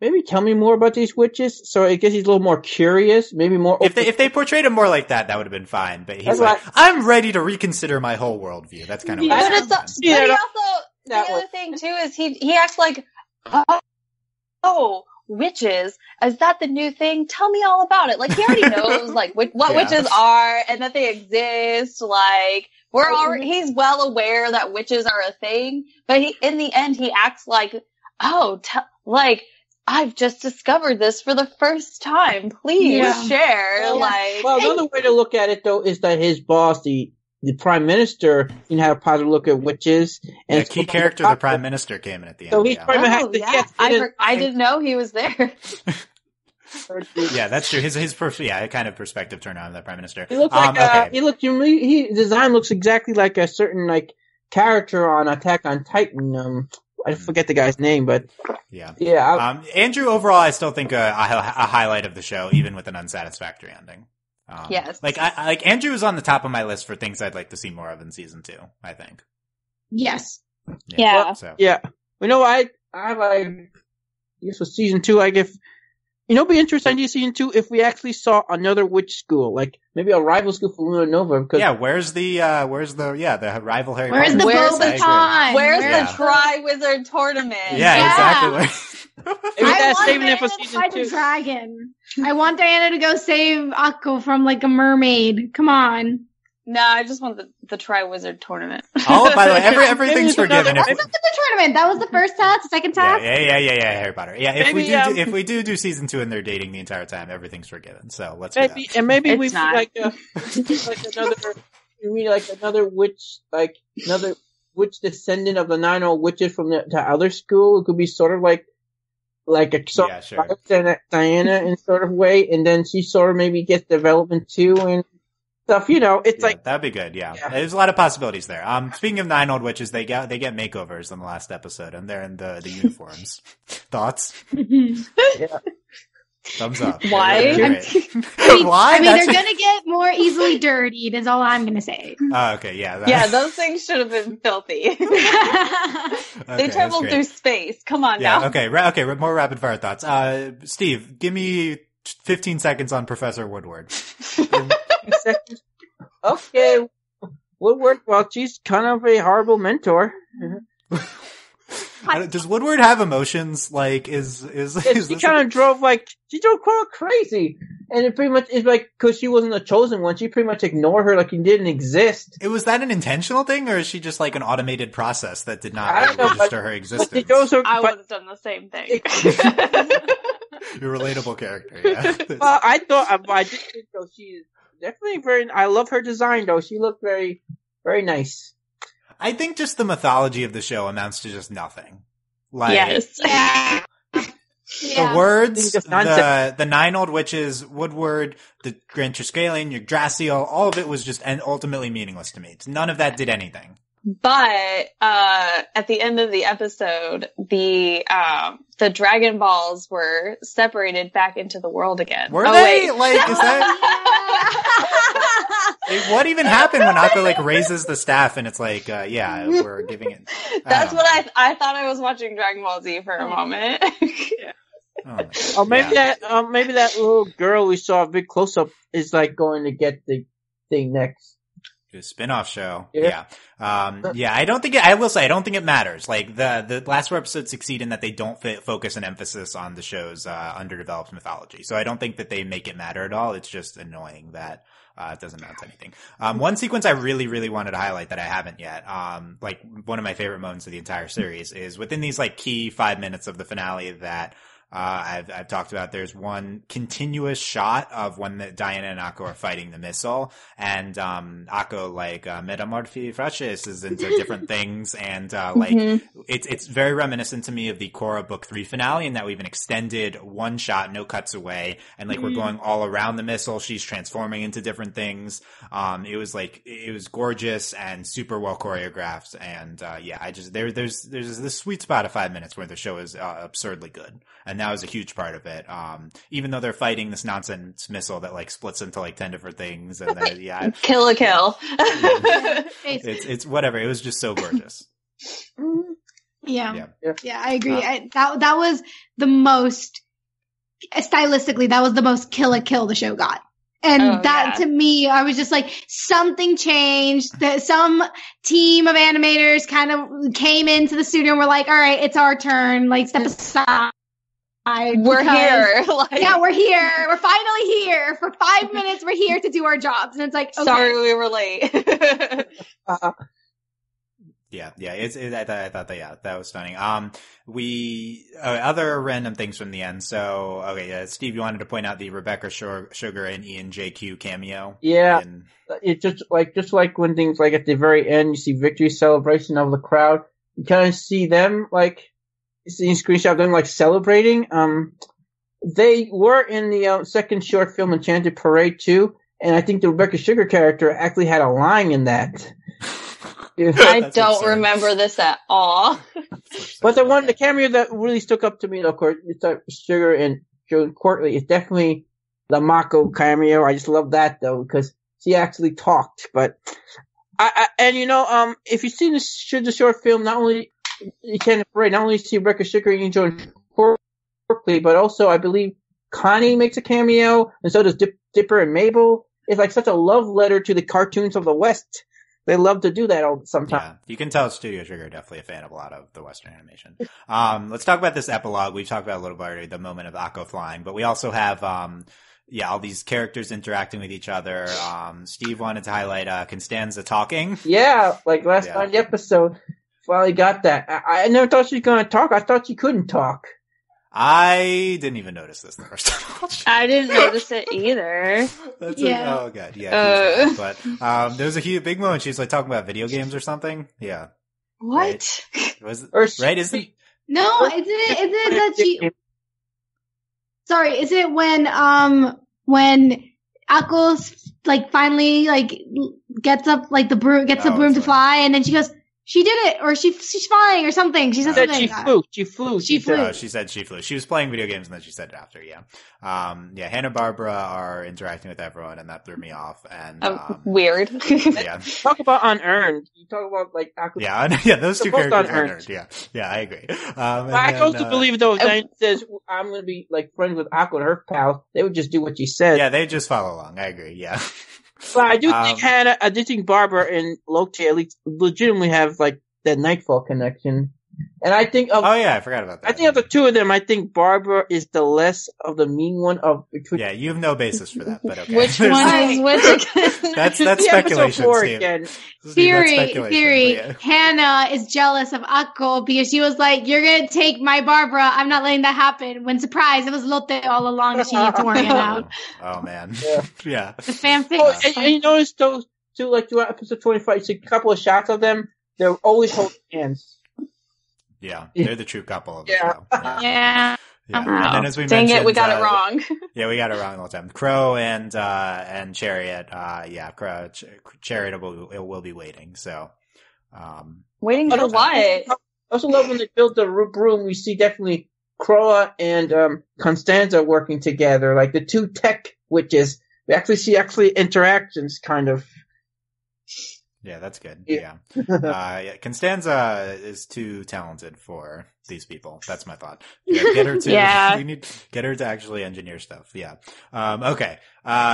maybe tell me more about these witches?" So I guess he's a little more curious, maybe more open. If they portrayed him more like that, that would have been fine. But he's like, I'm ready to reconsider my whole worldview. That's kind of what the other thing too is he acts like, oh, witches, is that the new thing? Tell me all about it. Like he already knows like what witches are and that they exist. Like he's well aware that witches are a thing, but in the end he acts like, I've just discovered this for the first time. Please share. Another way to look at it, though, is that his boss, the prime minister, can have a positive look at witches. And the key character, the prime minister, came in at the end. So he's I didn't know he was there. Yeah, that's true. His kind of perspective turned on the prime minister. He looks like his design looks exactly like a certain like character on Attack on Titan. I forget the guy's name, but Andrew, overall, I still think a highlight of the show, even with an unsatisfactory ending. Yes, like Andrew is on the top of my list for things I'd like to see more of in season 2. I think. Yes. Yeah. You know, I guess with season 2, it'd be interesting to see season 2 if we actually saw another witch school, like maybe a rival school for Luna Nova. Because where's the rival Harry Where's Potter? the Boba-Con? Where's the Tri-Wizard tournament? Yeah, exactly. I want Diana to fight a dragon. I want Diana to go save Akko from like a mermaid. Come on. No, I just want the Tri-Wizard tournament. Oh, by the way, everything's forgiven. That wasn't the tournament. That was the first task, second task. Yeah, Harry Potter. Yeah, if we do season 2 and they're dating the entire time, everything's forgiven. So let's do that. And maybe it's we not. another witch descendant of the 9 old witches from the other school. It could be sort of like a sort of Diana in sort of way, and then she sort of maybe gets development too and stuff. It's like that'd be good. Yeah, there's a lot of possibilities there. Speaking of 9 old witches, they get makeovers in the last episode, and they're in the uniforms. Thoughts? Yeah. Thumbs up. Why? Why? I mean, they're gonna get more easily dirtied. Is all I'm gonna say. Oh, okay. Yeah. Those things should have been filthy. They traveled through space. Come on now. Okay. More rapid fire thoughts. Steve, give me 15 seconds on Professor Woodward. Okay. Woodward, well, she's kind of a horrible mentor. Does Woodward have emotions? Like, She kind of drove quite crazy. And it pretty much is like, cause she wasn't the chosen one, she pretty much ignored her like he didn't exist. Was that an intentional thing, or is she just like an automated process that did not register her existence? I would have done the same thing. Your relatable character, yeah. Well, I did think though she's definitely I love her design though. She looked very, very nice. I think just the mythology of the show amounts to just nothing. Like, yes. The words, the 9 old witches, Woodward, the Grand Triskelion, Yggdrasil, all of it was just ultimately meaningless to me. None of that did anything. But at the end of the episode, the Dragon Balls were separated back into the world again. Were they? Wait. Like, is that? What even happened when Akko like raises the staff and it's like, we're giving it. That's what I thought. I was watching Dragon Ball Z for a moment. Maybe that little girl we saw a big close up is like going to get the thing next. A spin-off show. Yeah. I don't think I will say, I don't think it matters. Like, the last 4 episodes succeed in that they don't focus an emphasis on the show's, underdeveloped mythology. So I don't think that they make it matter at all. It's just annoying that, it doesn't amount to anything. One sequence I really, really wanted to highlight that I haven't yet, like, one of my favorite moments of the entire series is within these, like, key 5 minutes of the finale that, I've talked about. There's one continuous shot of when Diana and Akko are fighting the missile, and Akko like metamorphosis into different things, and it's very reminiscent to me of the Korra Book 3 finale, in that we've an extended one shot, no cuts away, and like we're going all around the missile. She's transforming into different things. It was gorgeous and super well choreographed, and there's this sweet spot of 5 minutes where the show is absurdly good. And that was a huge part of it. Even though they're fighting this nonsense missile that like splits into like 10 different things, and then, kill a kill. It's whatever. It was just so gorgeous. Yeah, I agree. That was the most stylistically. That was the most kill a kill the show got. And to me, I was just like, something changed. Some team of animators kind of came into the studio and were like, all right, it's our turn. Like, step aside. We're here. We're here. We're finally here. For 5 minutes, we're here to do our jobs. And it's like, okay. Sorry we were late. I thought that was stunning. Other random things from the end. So, Steve, you wanted to point out the Rebecca Sugar and Ian JQ cameo. Yeah. It's just like when things like at the very end, you see victory celebration of the crowd. You kind of see them like, seeing screenshot of them like celebrating. They were in the second short film Enchanted Parade 2, and I think the Rebecca Sugar character actually had a line in that. I don't remember this at all. But the cameo that really stuck up to me, of course, it's Sugar and Joan Courtly. It's definitely the Mako cameo. I just love that though, because she actually talked. But if you've seen the short film, not only you can't parade. Not only see Rebecca Sugar and Joan Courtly, but also I believe Connie makes a cameo, and so does Dipper and Mabel. It's like such a love letter to the cartoons of the West. They love to do that sometimes. Yeah, you can tell Studio Trigger are definitely a fan of a lot of the Western animation. Let's talk about this epilogue. We've talked about a little bit already, the moment of Akko flying, but we also have all these characters interacting with each other. Steve wanted to highlight Constanza talking. Yeah, like last time in the episode. Finally got that. I never thought she was going to talk. I thought she couldn't talk. I didn't even notice this the first time. I didn't notice it either. Oh god, yeah. But there was a big moment. She's like talking about video games or something. Yeah. What? Right? Right? Isn't? No, isn't it that she? Sorry, is it when Akko's like finally like gets up like the broom the broom to fly, and then she goes, she did it, or she's flying or something. She said something. She flew. She said she flew. She was playing video games and then she said it after. Yeah. Hanna-Barbera are interacting with everyone, and that threw me off. And weird. Yeah. Talk about unearned. You talk about like Akko. Those two characters unearned. Yeah, I agree. I also believe though, if Diane says I'm going to be like friends with Akko and her pals, they would just do what she said. Yeah, they just follow along. I agree. Yeah. But I do think Hannah, I do think Barbara and Loki at least legitimately have like that Nightfall connection. And I think of I forgot about that. I think of the two of them, I think Barbara is the less of the mean one of between. Yeah, you have no basis for that, but okay. Which one is which again? That's speculation, Steve. Again. Theory. Yeah. Hannah is jealous of Akko because she was like, "You're gonna take my Barbara. I'm not letting that happen." When surprise, it was Lotte all along that she needed to work it out. Oh man. Yeah. The fanfic. Oh, and you notice those two, like throughout episode 25, you see a couple of shots of them. They're always holding hands. Yeah, they're the true couple of the Yeah. show. Yeah. Yeah. And then as we Dang mentioned, it, we got it wrong. Yeah, we got it wrong all the time. Crow and Chariot. Chariot will be waiting. So, waiting for what? I also love when they build the room. We see definitely Croa and Constanza working together, like the two tech witches. We actually see interactions, kind of. Yeah, that's good. Yeah. Constanza is too talented for these people. That's my thought. Yeah, get her to, we need get her to actually engineer stuff. Yeah. Okay.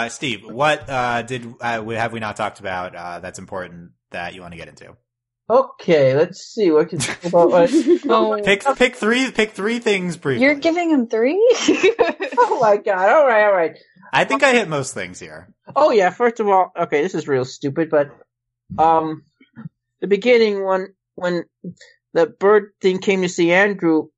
Steve, what, have we not talked about, that's important that you want to get into? Okay, let's see what can talk about. Pick three things briefly. You're giving him 3? Oh my god! All right. I think I hit most things here. Oh yeah. First of all, okay, this is real stupid, but the beginning when the bird thing came to see Andrew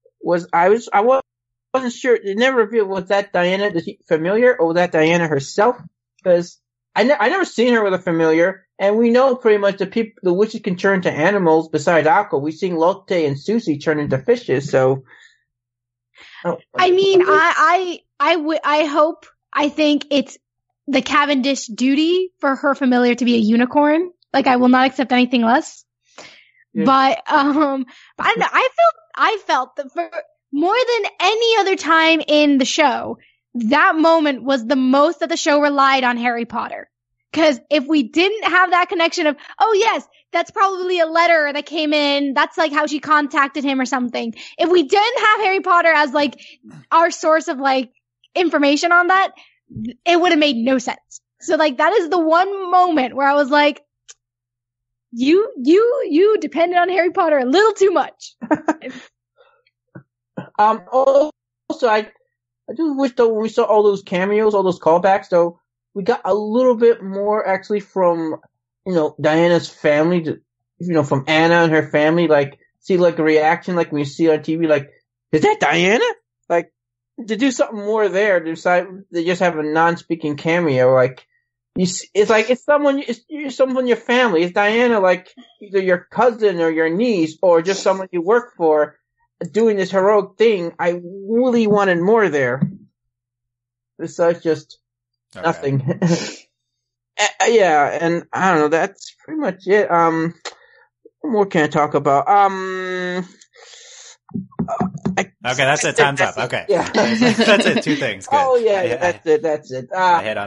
I wasn't sure. It never revealed, was that Diana the familiar or was that Diana herself? Because I never seen her with a familiar, and we know pretty much the witches can turn to animals. Besides Akko, we've seen Lotte and Susie turn into fishes. So, I mean, I think it's the Cavendish duty for her familiar to be a unicorn. Like, I will not accept anything less. Yeah. But I don't know. I felt that for more than any other time in the show, that moment was the most that the show relied on Harry Potter. Cause if we didn't have that connection of, oh yes, that's probably a letter that came in, that's like how she contacted him or something. If we didn't have Harry Potter as like our source of like information on that, it would have made no sense. So like that is the one moment where I was like, you depended on Harry Potter a little too much. Also, I do wish though when we saw all those cameos, all those callbacks, though, we got a little bit more actually from, Diana's family, from Anna and her family, like, see like a reaction, like when you see on TV, like, is that Diana? Like, to do something more there, they just have a non-speaking cameo, like, it's like, it's someone in your family. It's Diana, like, either your cousin or your niece or just someone you work for doing this heroic thing. I really wanted more there. Besides just nothing. Yeah, and I don't know, that's pretty much it. What more can I talk about? Okay, that's it. Time's up. Okay. Yeah. That's it. 2 things. Good. Oh yeah, that's it. I hit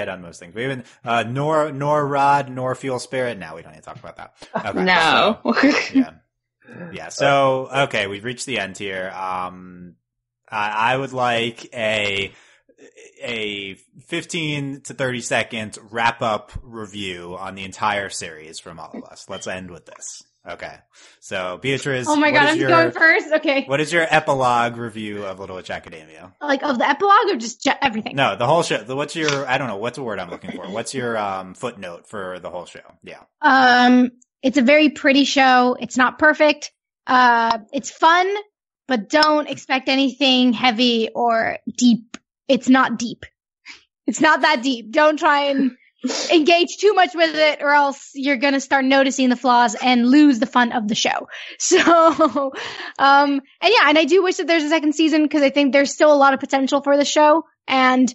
on most things. We even, nor rod, nor fuel spirit. Now we don't need to talk about that. Okay. No. So, yeah. So, okay, we've reached the end here. I would like a 15 to 30 second wrap up review on the entire series from all of us. Let's end with this. Okay. So, Beatriz. Oh my god, I'm going first? Okay. What is your epilogue review of Little Witch Academia? Like, of the epilogue or just everything? No, the whole show. What's your, I don't know, what's the word I'm looking for? What's your, footnote for the whole show? Yeah. It's a very pretty show. It's not perfect. It's fun, but don't expect anything heavy or deep. It's not deep. It's not that deep. Don't try and engage too much with it or else you're going to start noticing the flaws and lose the fun of the show. So, and I do wish that there's a second season because I think there's still a lot of potential for the show. And,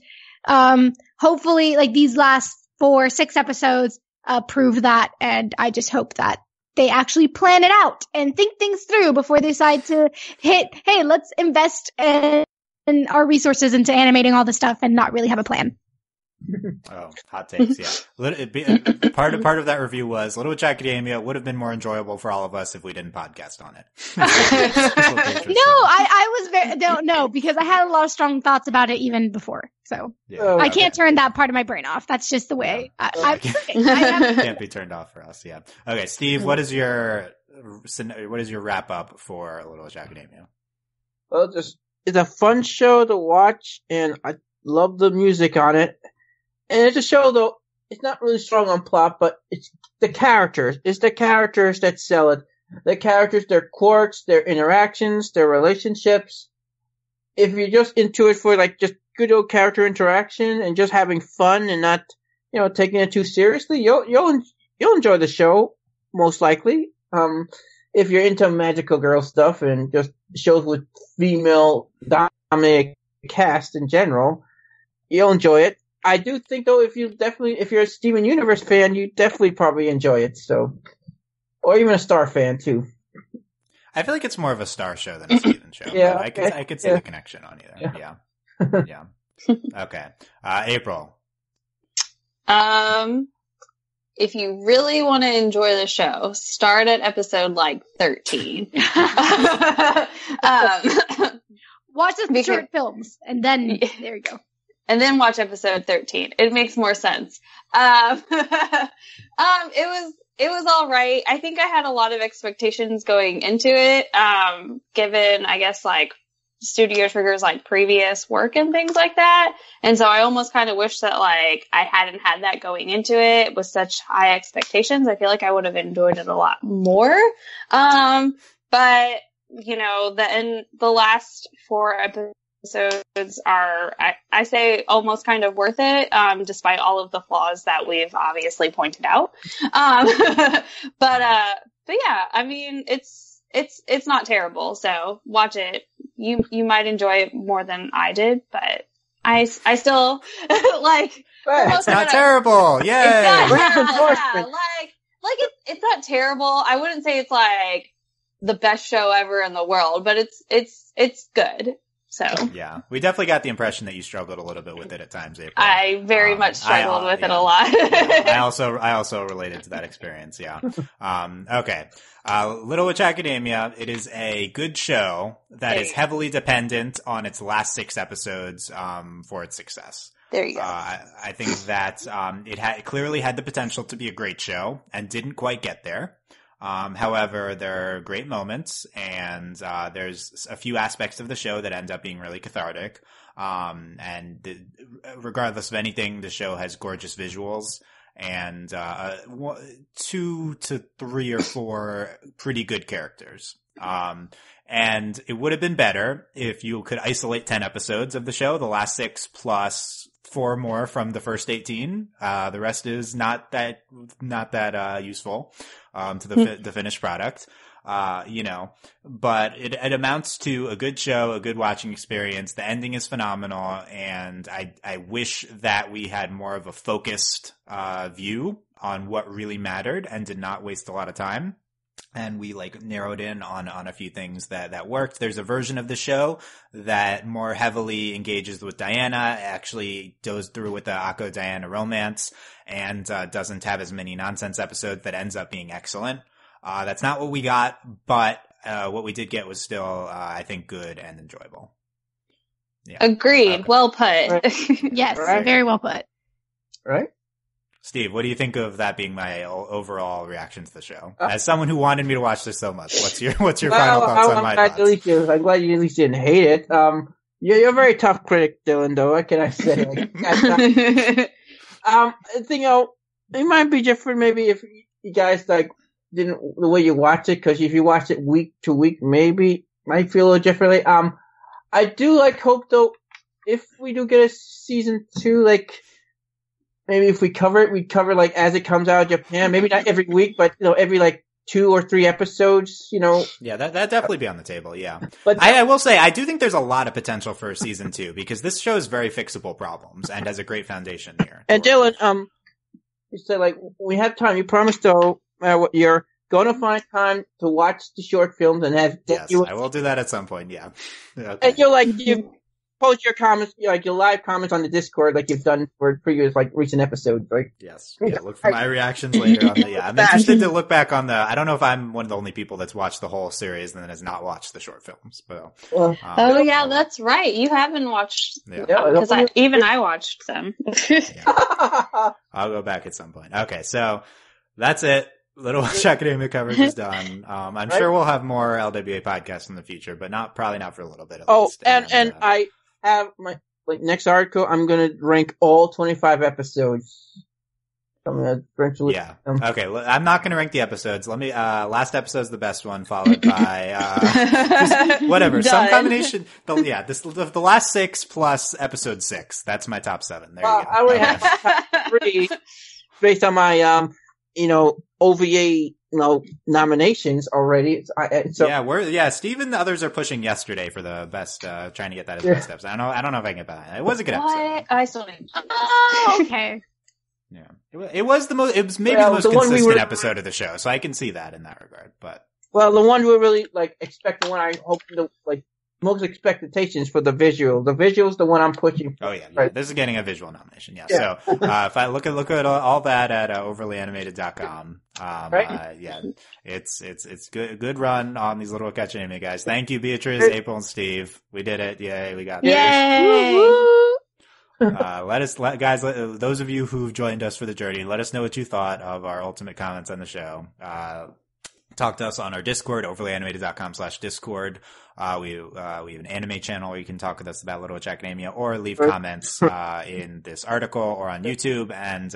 hopefully like these last 6 episodes, prove that. And I just hope that they actually plan it out and think things through before they decide to hey, let's invest in our resources into animating all this stuff and not really have a plan. Oh, hot takes, yeah. Part of that review was Little Witch Academia would have been more enjoyable for all of us if we didn't podcast on it. No, I was don't know, because I had a lot of strong thoughts about it even before. So Yeah. I can't turn that part of my brain off. That's just the way I Can't be turned off for us, yeah. Okay, Steve, what is your wrap up for Little Witch Academia? Well, it's a fun show to watch, and I love the music on it. And it's a show, though, it's not really strong on plot, but it's the characters. It's the characters that sell it. The characters, their quirks, their interactions, their relationships. If you're just into it for, like, just good old character interaction and just having fun and not, taking it too seriously, you'll enjoy the show, most likely. If you're into magical girl stuff and just shows with female dominated cast in general, you'll enjoy it. I do think, though, if you're a Steven Universe fan, you definitely probably enjoy it. So, or even a Star fan too. I feel like it's more of a Star show than a Steven show. Yeah, but I could see the connection on either. Yeah. Okay. April. If you really want to enjoy the show, start at episode 13. watch the short films, and then there you go. And then watch episode 13. It makes more sense. It was all right. I think I had a lot of expectations going into it, given, I guess, Studio Trigger's, previous work and things like that. And so I almost kind of wish that, I hadn't had that going into it with such high expectations. I feel like I would have enjoyed it a lot more. But, the last 4 episodes are, I say, almost kind of worth it, despite all of the flaws that we've obviously pointed out. But yeah, I mean, it's not terrible, so watch it. You might enjoy it more than I did, but I still It's not terrible. Yay! It's not terrible. I wouldn't say it's the best show ever in the world, but it's good. So yeah, we definitely got the impression that you struggled a little bit with it at times, April. I very much struggled with it a lot. I also related to that experience. Yeah. Okay. Little Witch Academia. It is a good show that is heavily dependent on its last 6 episodes for its success. There you go. I think that it clearly had the potential to be a great show and didn't quite get there. However, there are great moments, and there's a few aspects of the show that end up being really cathartic. Regardless of anything, the show has gorgeous visuals and 2 to 3 or 4 pretty good characters. And it would have been better if you could isolate 10 episodes of the show, the last 6 plus 4 more from the first 18. The rest is not that useful to the finished product. But it amounts to a good show, a good watching experience. The ending is phenomenal, and I wish that we had more of a focused view on what really mattered and did not waste a lot of time. And we narrowed in on a few things that worked. There's a version of the show that more heavily engages with Diana, actually goes through with the Akko Diana romance, and doesn't have as many nonsense episodes that ends up being excellent. That's not what we got, but what we did get was still, I think, good and enjoyable. Yeah. Agreed. Well put. Right. Yes, very well put. Right? Steve, what do you think of that being my overall reaction to the show? As someone who wanted me to watch this so much, what's your final thoughts on my thoughts? I'm glad you at least didn't hate it. You're a very tough critic, Dylan, though. What can I say? It might be different maybe if you guys didn't the way you watch it, because if you watch it week to week, maybe might feel a little differently. I do hope though, if we do get a season 2, maybe if we cover it, we cover as it comes out of Japan. Maybe not every week, but every 2 or 3 episodes. Yeah, that'd definitely be on the table. Yeah, but I will say I do think there's a lot of potential for season 2 because this show is very fixable problems and has a great foundation here. And Dylan, you said we have time. You promised though, you're going to find time to watch the short films and have. Yes, I will do that at some point. Yeah, okay. And post your comments, like your live comments on the Discord, like you've done for previous, like recent episodes. Like, yes, yeah. Look for my reactions later on the. Yeah, I'm interested to look back on the. I don't know if I'm one of the only people that's watched the whole series and then has not watched the short films. But oh yeah, that's right. You haven't watched. Yeah, because I watched them. Yeah. I'll go back at some point. Okay, so that's it. Little Witch Academia coverage is done. I'm sure we'll have more LWA podcasts in the future, but probably not for a little bit at least. And I have my next article. I'm gonna rank all 25 episodes. I'm gonna rank. Yeah. Okay. I'm not gonna rank the episodes. Let me. Last episode's the best one, followed by whatever. Some combination. The last 6 plus episode 6. That's my top 7. There you go. I would have top 3 based on my OVA, nominations already. Steve and the others are pushing yesterday for the best, trying to get that as best episode. I don't know if I can get behind it. It was a good episode. I still need. Oh, okay. Yeah. It was the most consistent episode of the show, so I can see that in that regard, but. Well, the one we really, expect, the one I hope to, most expectations for the visual. The visual's the one I'm pushing for. Oh yeah, right. This is getting a visual nomination. Yeah. So if I look at all that at overlyanimated.com, it's good run on these Little Witch Academia guys. Thank you, Beatriz, April, and Steve. We did it. Yay, we got this. Yay! Guys, those of you who've joined us for the journey, let us know what you thought of our ultimate comments on the show. Talk to us on our Discord, overlyanimated.com/Discord. We have an anime channel where you can talk with us about Little Witch Academia or leave comments, in this article or on YouTube. And,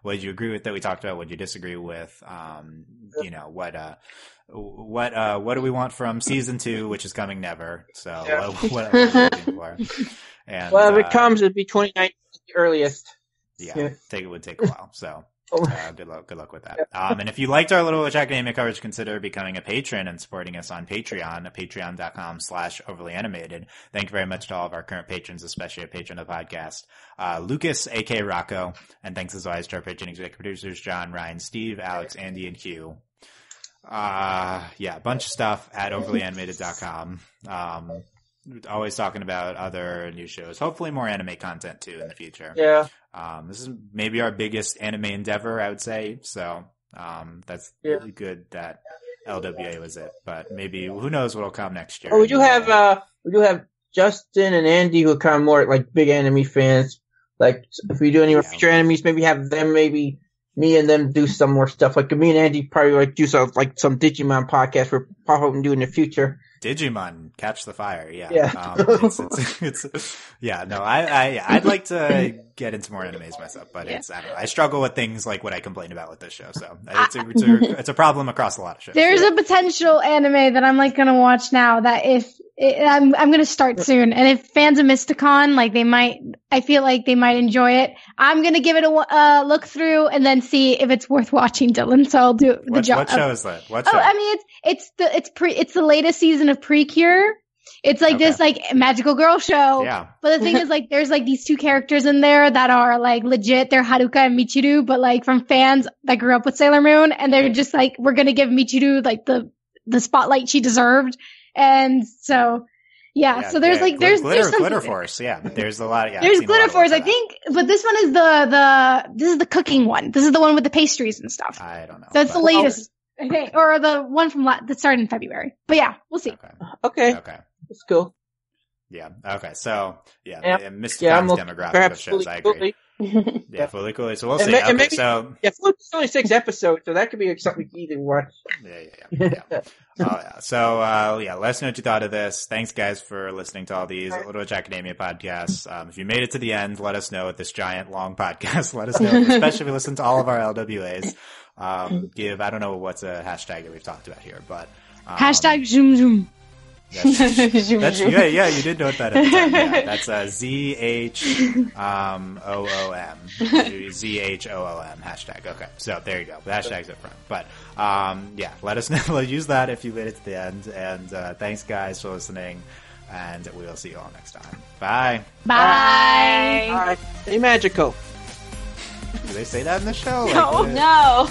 what did you agree with that we talked about? What did you disagree with? What do we want from season 2, which is coming never? So, what are we looking for? And, if it comes, it'd be 2019 at the earliest. Yeah. It would take a while. So. Good luck with that. And if you liked our Little Witch Academia coverage, consider becoming a patron and supporting us on Patreon at patreon.com/overlyanimated. Thank you very much to all of our current patrons, especially a patron of the podcast, Lucas, aka Rocco, and thanks as always to our patron executive producers, John, Ryan, Steve, Alex, Andy, and Hugh. A bunch of stuff at overlyanimated.com. Always talking about other new shows. Hopefully more anime content too in the future. Yeah. This is maybe our biggest anime endeavor, I would say. So, that's really good that LWA was it. But maybe, who knows what'll come next year. We do have Justin and Andy who are kind of more like big anime fans. Like, if we do any more future animes, maybe have them, maybe me and them do some more stuff. Like, me and Andy probably do some Digimon podcast we're probably do in the future. Digimon, catch the fire. Yeah. I'd like to get into more animes myself, but I don't know. I struggle with things like what I complain about with this show. So it's a problem across a lot of shows. There's a potential anime that I'm gonna watch now that I'm gonna start soon. And if fans of Mysticon, I feel like they might enjoy it. I'm gonna give it a look through and then see if it's worth watching, Dylan. So I'll do the job. What show is that? What show? I mean, it's the latest season of Precure. It's this magical girl show. Yeah. But the thing is there's these 2 characters in there that are legit. They're Haruka and Michiru, but from fans that grew up with Sailor Moon, and they're just we're gonna give Michiru the spotlight she deserved. And so so there's Glitter Force. Yeah. There's a lot of there's Glitter Force, I think, but this one is this is the cooking one. This is the one with the pastries and stuff. I don't know. So it's the latest. Okay, or the one from that started in February. But we'll see. Okay. That's cool. Yeah. Okay. So Mysticon's demographic of shows. I agree. Fully cool. So we'll see. It's only 6 episodes, so that could be something you can watch. Yeah. So let us know what you thought of this. Thanks, guys, for listening to all these Little Witch Academia podcasts. If you made it to the end, let us know at this giant long podcast. Let us know, especially if you listen to all of our LWAs. I don't know what's a hashtag that we've talked about here, but hashtag zoom zoom. You did note that at the time. Yeah, that's ZHOOM. ZHOOM hashtag. Okay, so there you go. The hashtag's up front. But let us know. Use that if you made it to the end. And thanks, guys, for listening. And we will see you all next time. Bye. Bye. Bye. Stay magical. Do they say that in the show? No.